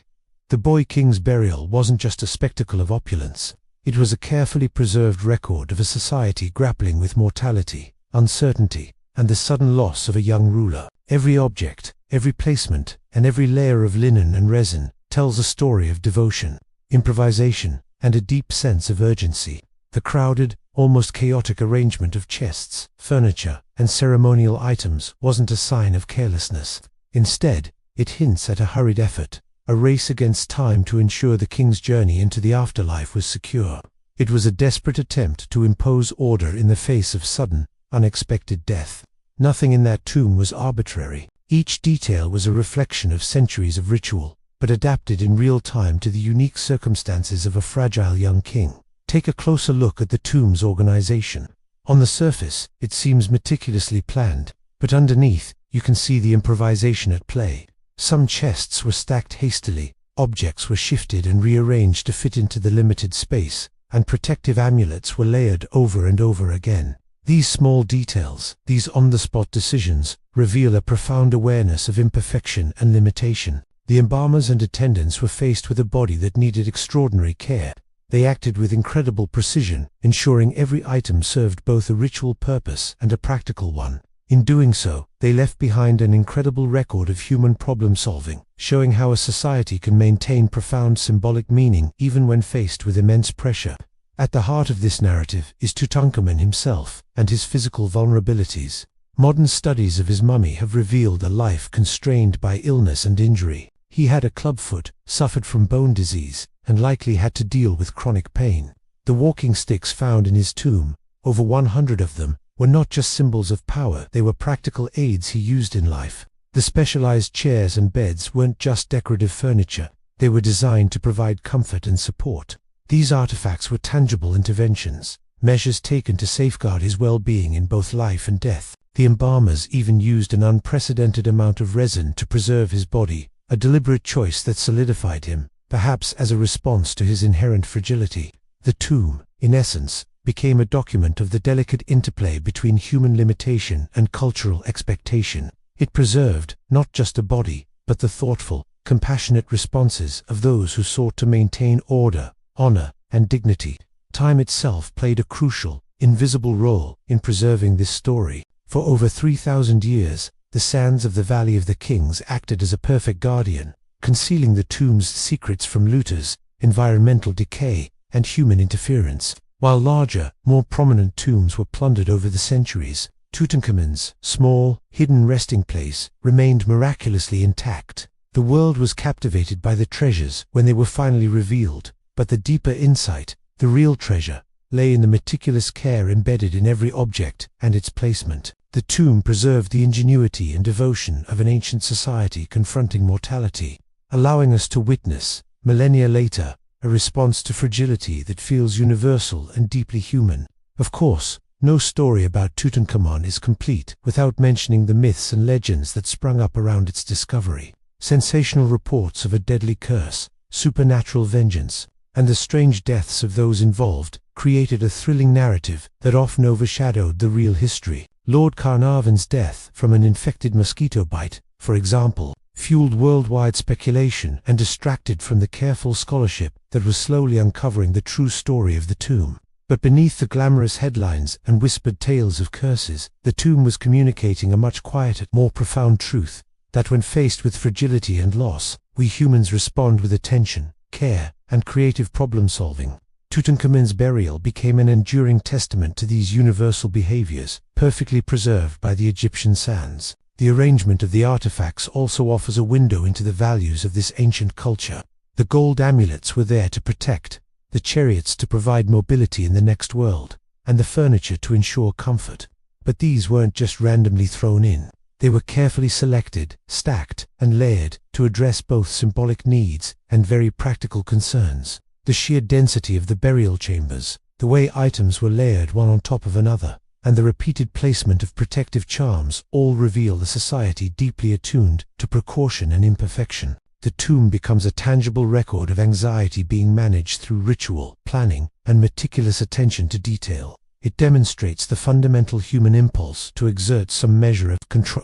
The boy king's burial wasn't just a spectacle of opulence. It was a carefully preserved record of a society grappling with mortality, uncertainty, and the sudden loss of a young ruler. Every object, every placement, and every layer of linen and resin tells a story of devotion, improvisation, and a deep sense of urgency. The crowded, almost chaotic arrangement of chests, furniture, and ceremonial items wasn't a sign of carelessness. Instead, it hints at a hurried effort, a race against time to ensure the king's journey into the afterlife was secure. It was a desperate attempt to impose order in the face of sudden, unexpected death. Nothing in that tomb was arbitrary. Each detail was a reflection of centuries of ritual, but adapted in real time to the unique circumstances of a fragile young king. Take a closer look at the tomb's organization. On the surface, it seems meticulously planned, but underneath, you can see the improvisation at play. Some chests were stacked hastily, objects were shifted and rearranged to fit into the limited space, and protective amulets were layered over and over again. These small details, these on-the-spot decisions, reveal a profound awareness of imperfection and limitation. The embalmers and attendants were faced with a body that needed extraordinary care. They acted with incredible precision, ensuring every item served both a ritual purpose and a practical one. In doing so, they left behind an incredible record of human problem-solving, showing how a society can maintain profound symbolic meaning even when faced with immense pressure. At the heart of this narrative is Tutankhamun himself and his physical vulnerabilities. Modern studies of his mummy have revealed a life constrained by illness and injury. He had a clubfoot, suffered from bone disease, and likely had to deal with chronic pain. The walking sticks found in his tomb, over 100 of them, were not just symbols of power, they were practical aids he used in life. The specialized chairs and beds weren't just decorative furniture, they were designed to provide comfort and support. These artifacts were tangible interventions, measures taken to safeguard his well-being in both life and death. The embalmers even used an unprecedented amount of resin to preserve his body, a deliberate choice that solidified him, perhaps as a response to his inherent fragility. The tomb, in essence, became a document of the delicate interplay between human limitation and cultural expectation. It preserved not just a body, but the thoughtful, compassionate responses of those who sought to maintain order, honor, and dignity. Time itself played a crucial, invisible role in preserving this story. For over 3,000 years, the sands of the Valley of the Kings acted as a perfect guardian, concealing the tomb's secrets from looters, environmental decay, and human interference. While larger, more prominent tombs were plundered over the centuries, Tutankhamun's small, hidden resting place remained miraculously intact. The world was captivated by the treasures when they were finally revealed, but the deeper insight, the real treasure, lay in the meticulous care embedded in every object and its placement. The tomb preserved the ingenuity and devotion of an ancient society confronting mortality, allowing us to witness, millennia later, a response to fragility that feels universal and deeply human. Of course, no story about Tutankhamun is complete without mentioning the myths and legends that sprung up around its discovery. Sensational reports of a deadly curse, supernatural vengeance, and the strange deaths of those involved created a thrilling narrative that often overshadowed the real history. Lord Carnarvon's death from an infected mosquito bite, for example, fueled worldwide speculation and distracted from the careful scholarship that was slowly uncovering the true story of the tomb. But beneath the glamorous headlines and whispered tales of curses, the tomb was communicating a much quieter, more profound truth, that when faced with fragility and loss, we humans respond with attention, care, and creative problem-solving. Tutankhamun's burial became an enduring testament to these universal behaviors, perfectly preserved by the Egyptian sands. The arrangement of the artifacts also offers a window into the values of this ancient culture. The gold amulets were there to protect, the chariots to provide mobility in the next world, and the furniture to ensure comfort. But these weren't just randomly thrown in. They were carefully selected, stacked, and layered to address both symbolic needs and very practical concerns. The sheer density of the burial chambers, the way items were layered one on top of another, and the repeated placement of protective charms all reveal a society deeply attuned to precaution and imperfection. The tomb becomes a tangible record of anxiety being managed through ritual, planning, and meticulous attention to detail. It demonstrates the fundamental human impulse to exert some measure of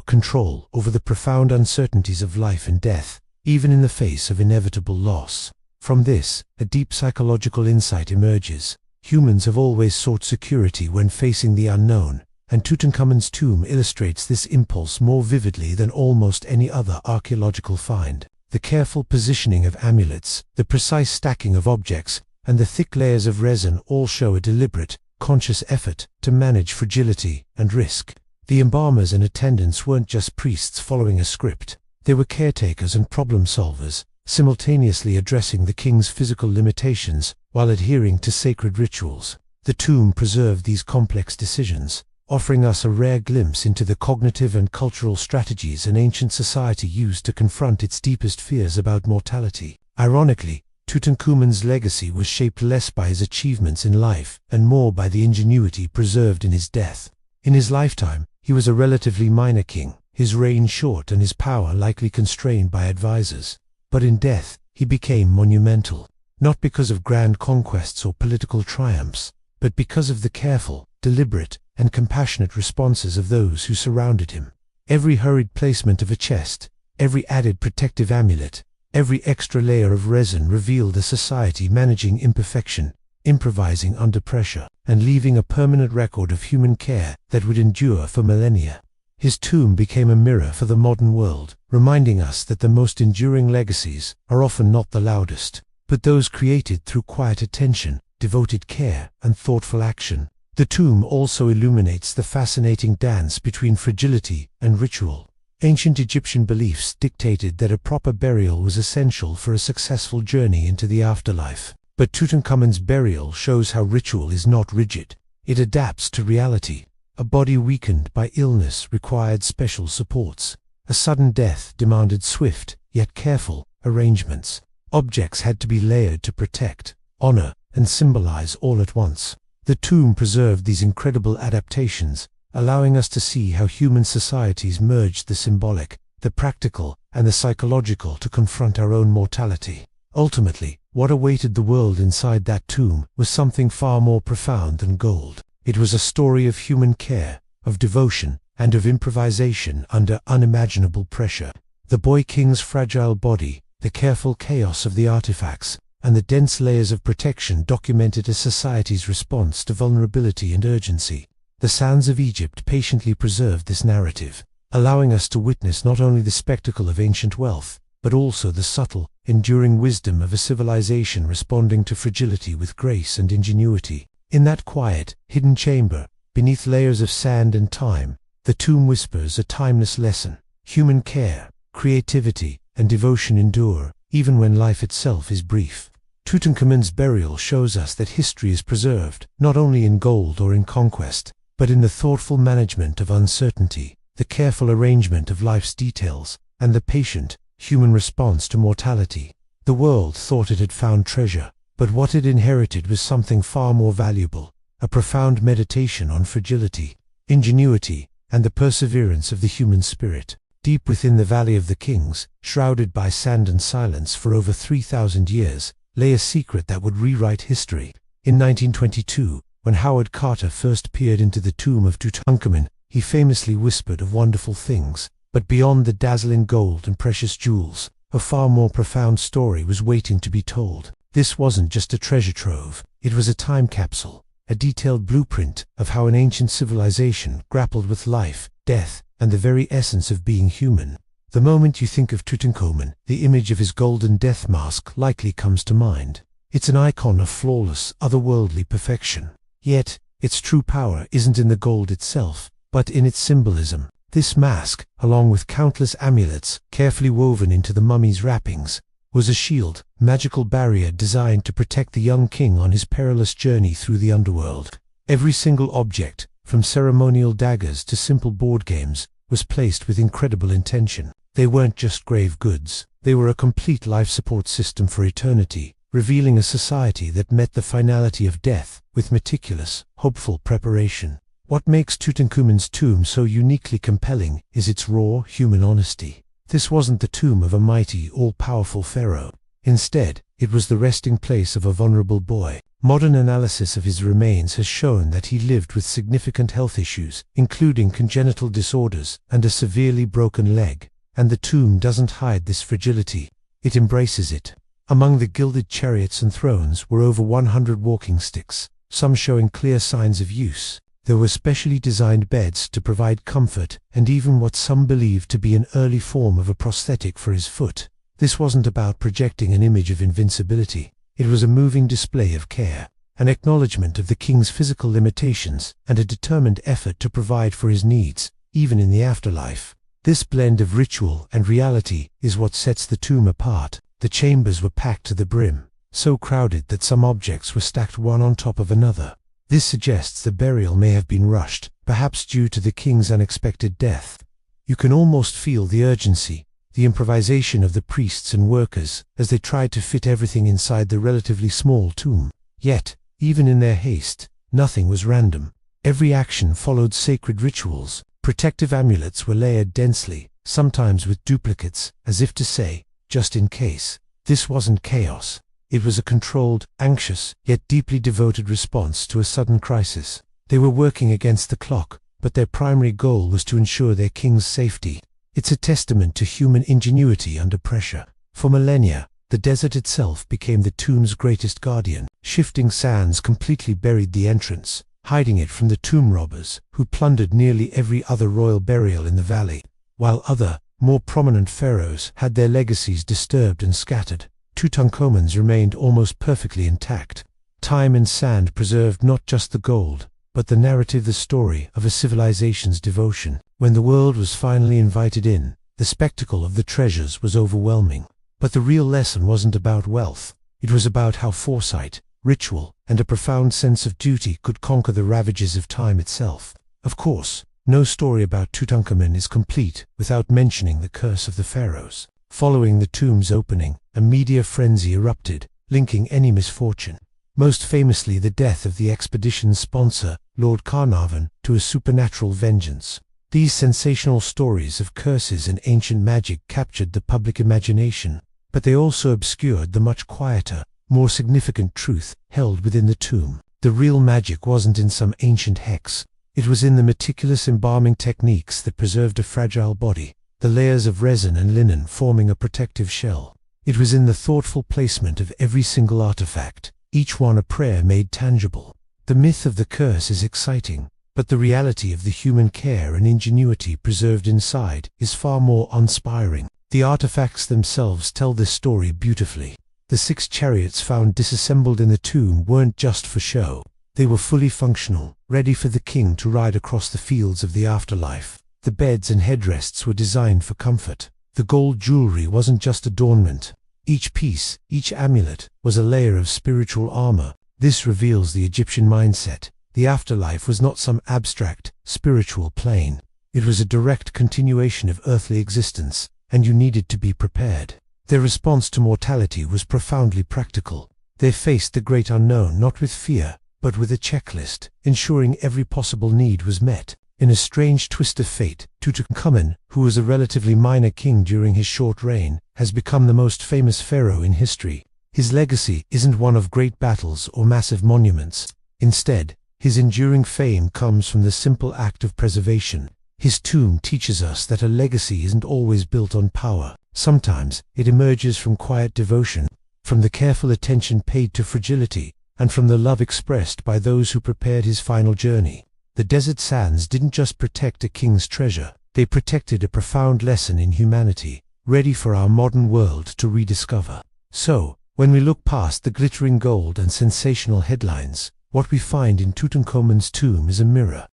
control over the profound uncertainties of life and death, even in the face of inevitable loss. From this, a deep psychological insight emerges. Humans have always sought security when facing the unknown, and Tutankhamun's tomb illustrates this impulse more vividly than almost any other archaeological find. The careful positioning of amulets, the precise stacking of objects, and the thick layers of resin all show a deliberate, conscious effort to manage fragility and risk. The embalmers and attendants weren't just priests following a script. They were caretakers and problem solvers, simultaneously addressing the king's physical limitations while adhering to sacred rituals. The tomb preserved these complex decisions, offering us a rare glimpse into the cognitive and cultural strategies an ancient society used to confront its deepest fears about mortality. Ironically, Tutankhamun's legacy was shaped less by his achievements in life and more by the ingenuity preserved in his death. In his lifetime, he was a relatively minor king, his reign short and his power likely constrained by advisors. But in death, he became monumental, not because of grand conquests or political triumphs, but because of the careful, deliberate, and compassionate responses of those who surrounded him. Every hurried placement of a chest, every added protective amulet, Every extra layer of resin revealed a society managing imperfection, improvising under pressure, and leaving a permanent record of human care that would endure for millennia. His tomb became a mirror for the modern world, reminding us that the most enduring legacies are often not the loudest, but those created through quiet attention, devoted care, and thoughtful action. The tomb also illuminates the fascinating dance between fragility and ritual. Ancient Egyptian beliefs dictated that a proper burial was essential for a successful journey into the afterlife. But Tutankhamun's burial shows how ritual is not rigid. It adapts to reality. A body weakened by illness required special supports. A sudden death demanded swift, yet careful, arrangements. Objects had to be layered to protect, honor, and symbolize all at once. The tomb preserved these incredible adaptations, allowing us to see how human societies merged the symbolic, the practical, and the psychological to confront our own mortality. Ultimately, what awaited the world inside that tomb was something far more profound than gold. It was a story of human care, of devotion, and of improvisation under unimaginable pressure. The boy king's fragile body, the careful chaos of the artifacts, and the dense layers of protection documented a society's response to vulnerability and urgency. The sands of Egypt patiently preserved this narrative, allowing us to witness not only the spectacle of ancient wealth, but also the subtle, enduring wisdom of a civilization responding to fragility with grace and ingenuity. In that quiet, hidden chamber, beneath layers of sand and time, the tomb whispers a timeless lesson. Human care, creativity, and devotion endure, even when life itself is brief. Tutankhamun's burial shows us that history is preserved, not only in gold or in conquest, but in the thoughtful management of uncertainty, the careful arrangement of life's details, and the patient, human response to mortality. The world thought it had found treasure, but what it inherited was something far more valuable, a profound meditation on fragility, ingenuity, and the perseverance of the human spirit. Deep within the Valley of the Kings, shrouded by sand and silence for over 3,000 years, lay a secret that would rewrite history. In 1922, when Howard Carter first peered into the tomb of Tutankhamun, he famously whispered of wonderful things, but beyond the dazzling gold and precious jewels, a far more profound story was waiting to be told. This wasn't just a treasure trove, it was a time capsule, a detailed blueprint of how an ancient civilization grappled with life, death, and the very essence of being human. The moment you think of Tutankhamun, the image of his golden death mask likely comes to mind. It's an icon of flawless, otherworldly perfection. Yet, its true power isn't in the gold itself, but in its symbolism. This mask, along with countless amulets carefully woven into the mummy's wrappings, was a shield, magical barrier designed to protect the young king on his perilous journey through the underworld. Every single object, from ceremonial daggers to simple board games, was placed with incredible intention. They weren't just grave goods, they were a complete life support system for eternity, revealing a society that met the finality of death with meticulous, hopeful preparation. What makes Tutankhamun's tomb so uniquely compelling is its raw, human honesty. This wasn't the tomb of a mighty, all-powerful pharaoh. Instead, it was the resting place of a vulnerable boy. Modern analysis of his remains has shown that he lived with significant health issues, including congenital disorders and a severely broken leg. And the tomb doesn't hide this fragility, it embraces it. Among the gilded chariots and thrones were over 100 walking sticks, some showing clear signs of use. There were specially designed beds to provide comfort, and even what some believed to be an early form of a prosthetic for his foot. This wasn't about projecting an image of invincibility. It was a moving display of care, an acknowledgement of the king's physical limitations, and a determined effort to provide for his needs, even in the afterlife. This blend of ritual and reality is what sets the tomb apart. The chambers were packed to the brim, so crowded that some objects were stacked one on top of another. This suggests the burial may have been rushed, perhaps due to the king's unexpected death. You can almost feel the urgency, the improvisation of the priests and workers as they tried to fit everything inside the relatively small tomb. Yet, even in their haste, nothing was random. Every action followed sacred rituals. Protective amulets were layered densely, sometimes with duplicates, as if to say, just in case. This wasn't chaos. It was a controlled, anxious, yet deeply devoted response to a sudden crisis. They were working against the clock, but their primary goal was to ensure their king's safety. It's a testament to human ingenuity under pressure. For millennia, the desert itself became the tomb's greatest guardian. Shifting sands completely buried the entrance, hiding it from the tomb robbers who plundered nearly every other royal burial in the valley. While other, more prominent pharaohs had their legacies disturbed and scattered, Tutankhamun's remained almost perfectly intact. Time and sand preserved not just the gold, but the narrative, the story of a civilization's devotion. When the world was finally invited in, the spectacle of the treasures was overwhelming. But the real lesson wasn't about wealth. It was about how foresight, ritual, and a profound sense of duty could conquer the ravages of time itself. Of course, no story about Tutankhamun is complete without mentioning the curse of the pharaohs. Following the tomb's opening, a media frenzy erupted, linking any misfortune, most famously the death of the expedition's sponsor, Lord Carnarvon, to a supernatural vengeance. These sensational stories of curses and ancient magic captured the public imagination, but they also obscured the much quieter, more significant truth held within the tomb. The real magic wasn't in some ancient hex. It was in the meticulous embalming techniques that preserved a fragile body, the layers of resin and linen forming a protective shell. It was in the thoughtful placement of every single artifact, each one a prayer made tangible. The myth of the curse is exciting, but the reality of the human care and ingenuity preserved inside is far more inspiring. The artifacts themselves tell this story beautifully. The 6 chariots found disassembled in the tomb weren't just for show. They were fully functional, ready for the king to ride across the fields of the afterlife. The beds and headrests were designed for comfort. The gold jewelry wasn't just adornment. Each piece, each amulet, was a layer of spiritual armor. This reveals the Egyptian mindset. The afterlife was not some abstract, spiritual plane. It was a direct continuation of earthly existence, and you needed to be prepared. Their response to mortality was profoundly practical. They faced the great unknown not with fear, but with a checklist, ensuring every possible need was met. In a strange twist of fate, Tutankhamun, who was a relatively minor king during his short reign, has become the most famous pharaoh in history. His legacy isn't one of great battles or massive monuments. Instead, his enduring fame comes from the simple act of preservation. His tomb teaches us that a legacy isn't always built on power. Sometimes it emerges from quiet devotion, from the careful attention paid to fragility, and from the love expressed by those who prepared his final journey. The desert sands didn't just protect a king's treasure, they protected a profound lesson in humanity, ready for our modern world to rediscover. So, when we look past the glittering gold and sensational headlines, what we find in Tutankhamun's tomb is a mirror.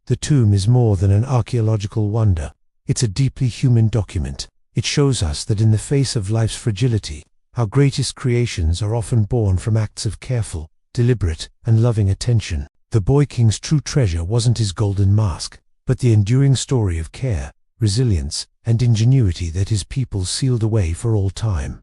The tomb is more than an archaeological wonder. It's a deeply human document. It shows us that in the face of life's fragility, our greatest creations are often born from acts of careful, deliberate, and loving attention. The boy king's true treasure wasn't his golden mask, but the enduring story of care, resilience, and ingenuity that his people sealed away for all time.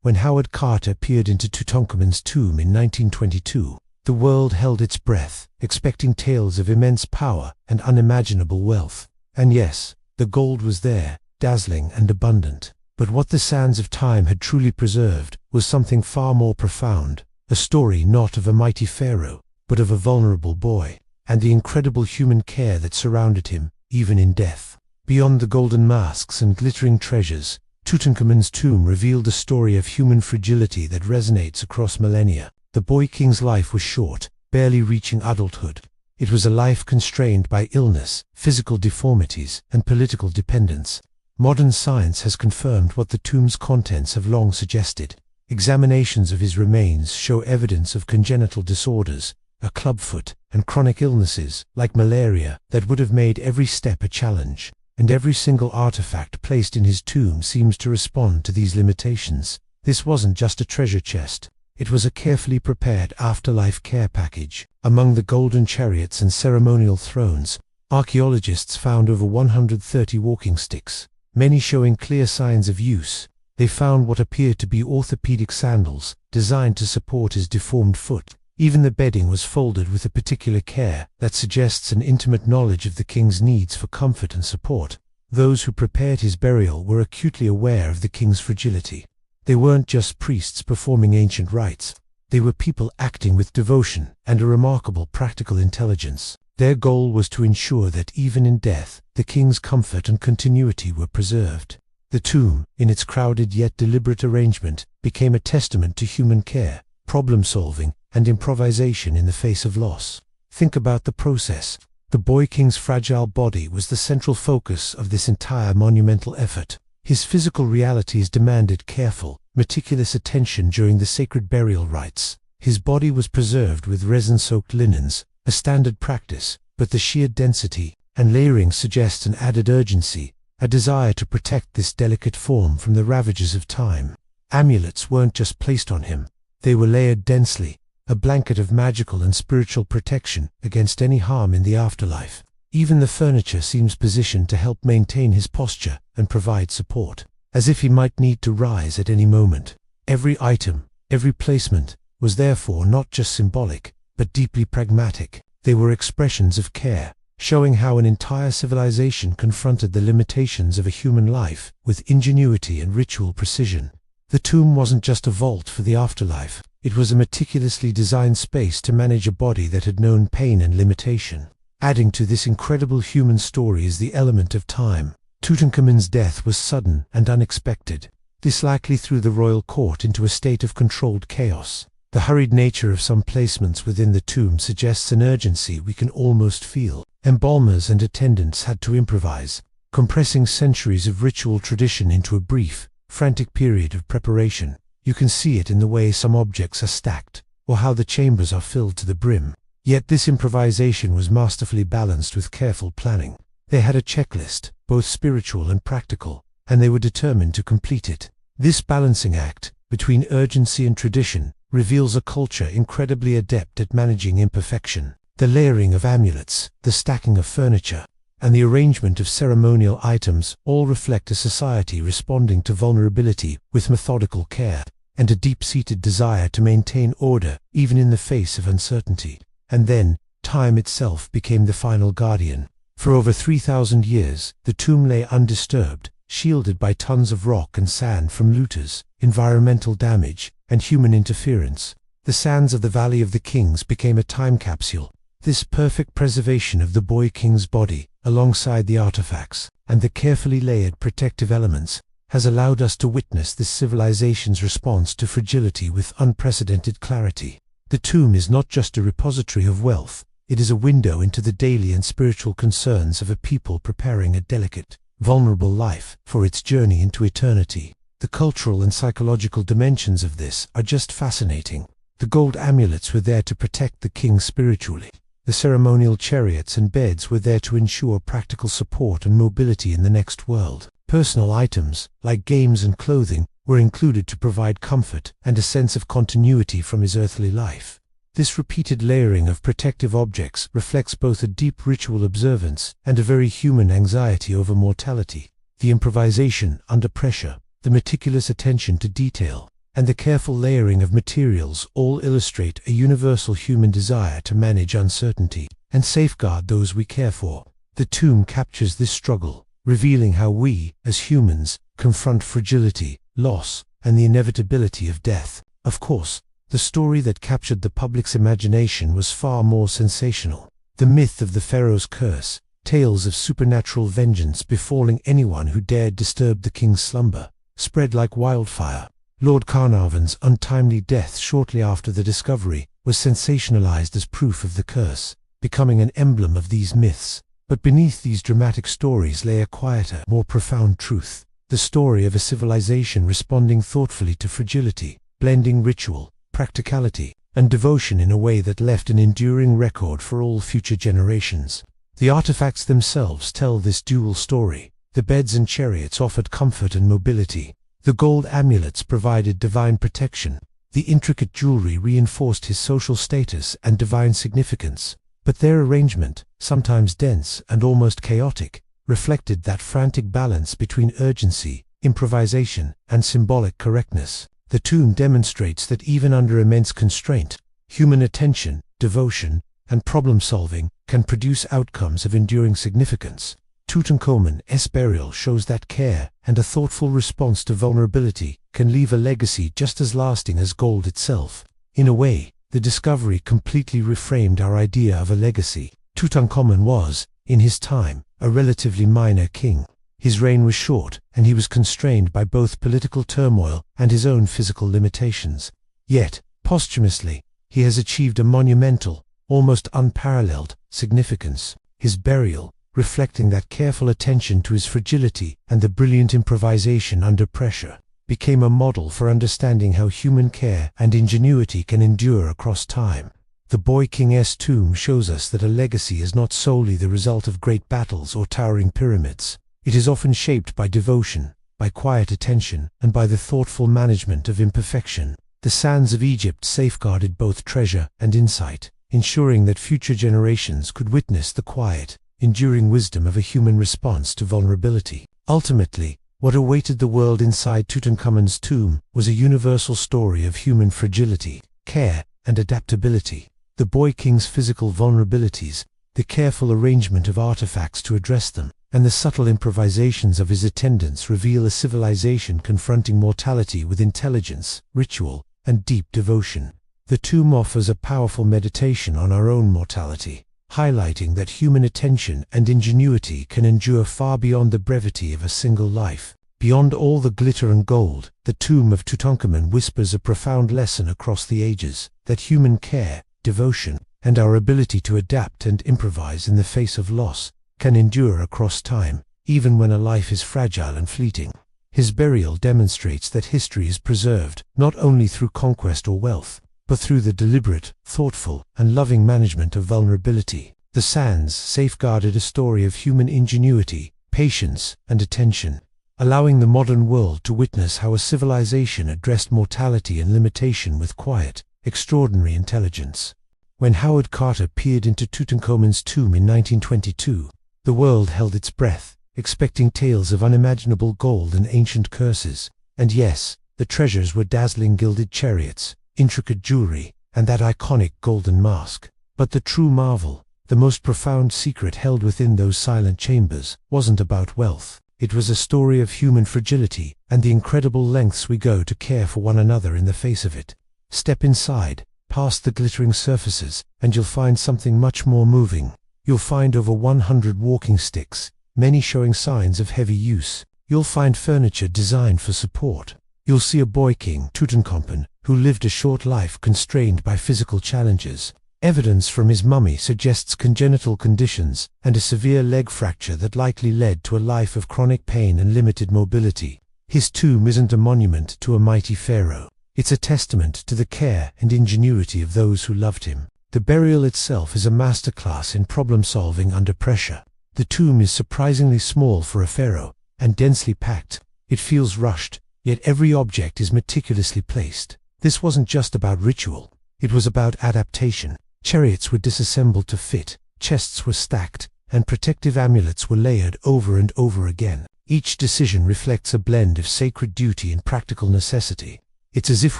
When Howard Carter peered into Tutankhamun's tomb in 1922, the world held its breath, expecting tales of immense power and unimaginable wealth. And yes, the gold was there, dazzling and abundant. But what the sands of time had truly preserved was something far more profound, a story not of a mighty pharaoh, but of a vulnerable boy, and the incredible human care that surrounded him, even in death. Beyond the golden masks and glittering treasures, Tutankhamun's tomb revealed a story of human fragility that resonates across millennia. The boy king's life was short, barely reaching adulthood. It was a life constrained by illness, physical deformities, and political dependence. Modern science has confirmed what the tomb's contents have long suggested. Examinations of his remains show evidence of congenital disorders, a clubfoot, and chronic illnesses, like malaria, that would have made every step a challenge. And every single artifact placed in his tomb seems to respond to these limitations. This wasn't just a treasure chest. It was a carefully prepared afterlife care package. Among the golden chariots and ceremonial thrones, archaeologists found over 130 walking sticks, many showing clear signs of use. They found what appeared to be orthopedic sandals, designed to support his deformed foot. Even the bedding was folded with a particular care that suggests an intimate knowledge of the king's needs for comfort and support. Those who prepared his burial were acutely aware of the king's fragility. They weren't just priests performing ancient rites. They were people acting with devotion and a remarkable practical intelligence. Their goal was to ensure that even in death, the king's comfort and continuity were preserved. The tomb, in its crowded yet deliberate arrangement, became a testament to human care, problem-solving, and improvisation in the face of loss. Think about the process. The boy king's fragile body was the central focus of this entire monumental effort. His physical realities demanded careful, meticulous attention during the sacred burial rites. His body was preserved with resin-soaked linens, a standard practice, but the sheer density and layering suggests an added urgency, a desire to protect this delicate form from the ravages of time. Amulets weren't just placed on him, they were layered densely, a blanket of magical and spiritual protection against any harm in the afterlife. Even the furniture seems positioned to help maintain his posture and provide support, as if he might need to rise at any moment. Every item, every placement, was therefore not just symbolic, but deeply pragmatic. They were expressions of care, showing how an entire civilization confronted the limitations of a human life with ingenuity and ritual precision. The tomb wasn't just a vault for the afterlife, it was a meticulously designed space to manage a body that had known pain and limitation. Adding to this incredible human story is the element of time. Tutankhamun's death was sudden and unexpected. This likely threw the royal court into a state of controlled chaos. The hurried nature of some placements within the tomb suggests an urgency we can almost feel. Embalmers and attendants had to improvise, compressing centuries of ritual tradition into a brief, frantic period of preparation. You can see it in the way some objects are stacked, or how the chambers are filled to the brim. Yet this improvisation was masterfully balanced with careful planning. They had a checklist, both spiritual and practical, and they were determined to complete it. This balancing act, between urgency and tradition, reveals a culture incredibly adept at managing imperfection. The layering of amulets, the stacking of furniture, and the arrangement of ceremonial items all reflect a society responding to vulnerability with methodical care, and a deep-seated desire to maintain order even in the face of uncertainty. And then, time itself became the final guardian. For over 3,000 years, the tomb lay undisturbed, shielded by tons of rock and sand from looters, environmental damage, and human interference. The sands of the Valley of the Kings became a time capsule. This perfect preservation of the boy king's body, alongside the artifacts and the carefully layered protective elements, has allowed us to witness this civilization's response to fragility with unprecedented clarity. The tomb is not just a repository of wealth, it is a window into the daily and spiritual concerns of a people preparing a delicate, vulnerable life for its journey into eternity. The cultural and psychological dimensions of this are just fascinating. The gold amulets were there to protect the king spiritually. The ceremonial chariots and beds were there to ensure practical support and mobility in the next world. Personal items, like games and clothing, were included to provide comfort and a sense of continuity from his earthly life. This repeated layering of protective objects reflects both a deep ritual observance and a very human anxiety over mortality. The improvisation under pressure, the meticulous attention to detail, and the careful layering of materials all illustrate a universal human desire to manage uncertainty and safeguard those we care for. The tomb captures this struggle, revealing how we, as humans, confront fragility, loss, and the inevitability of death. Of course, the story that captured the public's imagination was far more sensational. The myth of the pharaoh's curse, tales of supernatural vengeance befalling anyone who dared disturb the king's slumber, spread like wildfire. Lord Carnarvon's untimely death shortly after the discovery was sensationalized as proof of the curse, becoming an emblem of these myths. But beneath these dramatic stories lay a quieter, more profound truth. The story of a civilization responding thoughtfully to fragility, blending ritual, practicality, and devotion in a way that left an enduring record for all future generations. The artifacts themselves tell this dual story. The beds and chariots offered comfort and mobility. The gold amulets provided divine protection. The intricate jewelry reinforced his social status and divine significance. But their arrangement, sometimes dense and almost chaotic, reflected that frantic balance between urgency, improvisation, and symbolic correctness. The tomb demonstrates that even under immense constraint, human attention, devotion, and problem-solving can produce outcomes of enduring significance. Tutankhamun's burial shows that care and a thoughtful response to vulnerability can leave a legacy just as lasting as gold itself. In a way, the discovery completely reframed our idea of a legacy. Tutankhamun was, in his time, a relatively minor king. His reign was short, and he was constrained by both political turmoil and his own physical limitations. Yet, posthumously, he has achieved a monumental, almost unparalleled, significance. His burial, reflecting that careful attention to his fragility and the brilliant improvisation under pressure, became a model for understanding how human care and ingenuity can endure across time. The Boy King's tomb shows us that a legacy is not solely the result of great battles or towering pyramids. It is often shaped by devotion, by quiet attention, and by the thoughtful management of imperfection. The sands of Egypt safeguarded both treasure and insight, ensuring that future generations could witness the quiet, enduring wisdom of a human response to vulnerability. Ultimately, what awaited the world inside Tutankhamun's tomb was a universal story of human fragility, care, and adaptability. The Boy King's physical vulnerabilities, the careful arrangement of artifacts to address them, and the subtle improvisations of his attendants reveal a civilization confronting mortality with intelligence, ritual, and deep devotion. The tomb offers a powerful meditation on our own mortality, highlighting that human attention and ingenuity can endure far beyond the brevity of a single life. Beyond all the glitter and gold, the tomb of Tutankhamun whispers a profound lesson across the ages, that human care, devotion, and our ability to adapt and improvise in the face of loss can endure across time, even when a life is fragile and fleeting. His burial demonstrates that history is preserved not only through conquest or wealth, but through the deliberate, thoughtful, and loving management of vulnerability. The sands safeguarded a story of human ingenuity, patience, and attention, allowing the modern world to witness how a civilization addressed mortality and limitation with quiet, extraordinary intelligence. When Howard Carter peered into Tutankhamun's tomb in 1922, the world held its breath, expecting tales of unimaginable gold and ancient curses. And yes, the treasures were dazzling gilded chariots, intricate jewelry, and that iconic golden mask. But the true marvel, the most profound secret held within those silent chambers, wasn't about wealth. It was a story of human fragility and the incredible lengths we go to care for one another in the face of it. Step inside, past the glittering surfaces, and you'll find something much more moving. You'll find over 100 walking sticks, many showing signs of heavy use. You'll find furniture designed for support. You'll see a boy king, Tutankhamun, who lived a short life constrained by physical challenges. Evidence from his mummy suggests congenital conditions and a severe leg fracture that likely led to a life of chronic pain and limited mobility. His tomb isn't a monument to a mighty pharaoh. It's a testament to the care and ingenuity of those who loved him. The burial itself is a masterclass in problem-solving under pressure. The tomb is surprisingly small for a pharaoh, and densely packed. It feels rushed, yet every object is meticulously placed. This wasn't just about ritual. It was about adaptation. Chariots were disassembled to fit, chests were stacked, and protective amulets were layered over and over again. Each decision reflects a blend of sacred duty and practical necessity. It's as if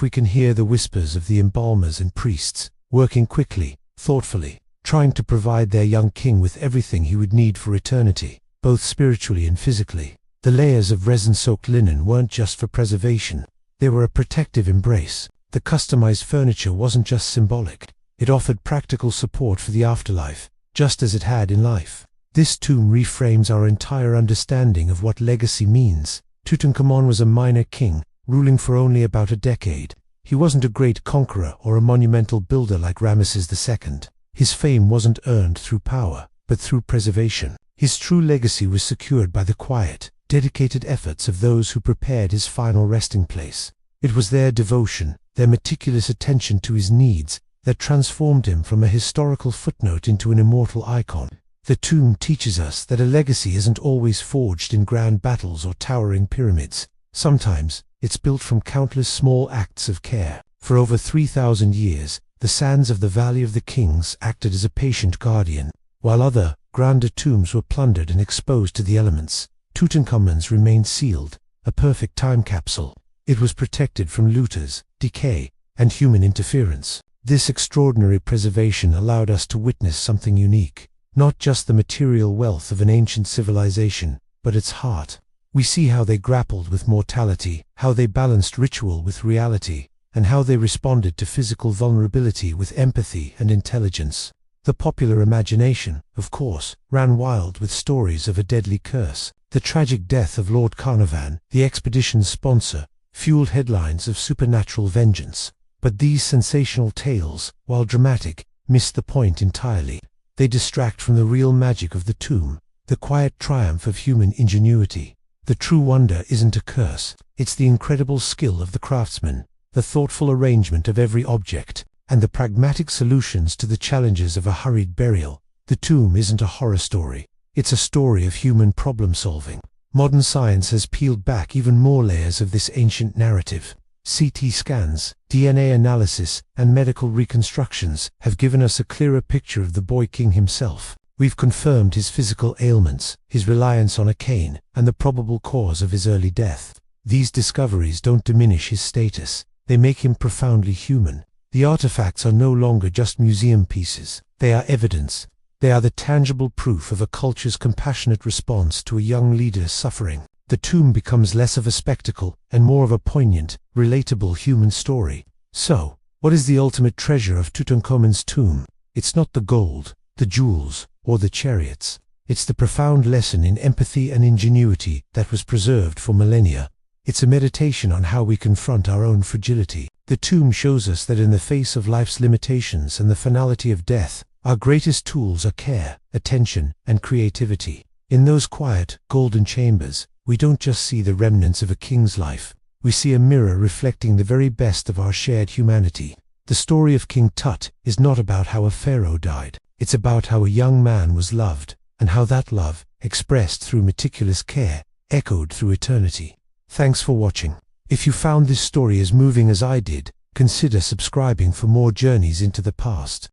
we can hear the whispers of the embalmers and priests, working quickly, thoughtfully, trying to provide their young king with everything he would need for eternity, both spiritually and physically. The layers of resin-soaked linen weren't just for preservation. They were a protective embrace. The customized furniture wasn't just symbolic. It offered practical support for the afterlife, just as it had in life. This tomb reframes our entire understanding of what legacy means. Tutankhamun was a minor king, ruling for only about a decade. He wasn't a great conqueror or a monumental builder like Ramesses II. His fame wasn't earned through power, but through preservation. His true legacy was secured by the quiet, dedicated efforts of those who prepared his final resting place. It was their devotion, their meticulous attention to his needs, that transformed him from a historical footnote into an immortal icon. The tomb teaches us that a legacy isn't always forged in grand battles or towering pyramids. Sometimes, it's built from countless small acts of care. For over 3,000 years, the sands of the Valley of the Kings acted as a patient guardian. While other, grander tombs were plundered and exposed to the elements, Tutankhamun's remained sealed, a perfect time capsule. It was protected from looters, decay, and human interference. This extraordinary preservation allowed us to witness something unique, not just the material wealth of an ancient civilization, but its heart. We see how they grappled with mortality, how they balanced ritual with reality, and how they responded to physical vulnerability with empathy and intelligence. The popular imagination, of course, ran wild with stories of a deadly curse. The tragic death of Lord Carnarvon, the expedition's sponsor, fueled headlines of supernatural vengeance. But these sensational tales, while dramatic, miss the point entirely. They distract from the real magic of the tomb, the quiet triumph of human ingenuity. The true wonder isn't a curse, it's the incredible skill of the craftsman, the thoughtful arrangement of every object, and the pragmatic solutions to the challenges of a hurried burial. The tomb isn't a horror story, it's a story of human problem-solving. Modern science has peeled back even more layers of this ancient narrative. CT scans, DNA analysis, and medical reconstructions have given us a clearer picture of the boy king himself. We've confirmed his physical ailments, his reliance on a cane, and the probable cause of his early death. These discoveries don't diminish his status, they make him profoundly human. The artifacts are no longer just museum pieces, they are evidence. They are the tangible proof of a culture's compassionate response to a young leader's suffering. The tomb becomes less of a spectacle and more of a poignant, relatable human story. So, what is the ultimate treasure of Tutankhamun's tomb? It's not the gold, the jewels, or the chariots. It's the profound lesson in empathy and ingenuity that was preserved for millennia. It's a meditation on how we confront our own fragility. The tomb shows us that in the face of life's limitations and the finality of death, our greatest tools are care, attention, and creativity. In those quiet, golden chambers, we don't just see the remnants of a king's life, we see a mirror reflecting the very best of our shared humanity. The story of King Tut is not about how a pharaoh died, it's about how a young man was loved, and how that love, expressed through meticulous care, echoed through eternity. Thanks for watching. If you found this story as moving as I did, consider subscribing for more journeys into the past.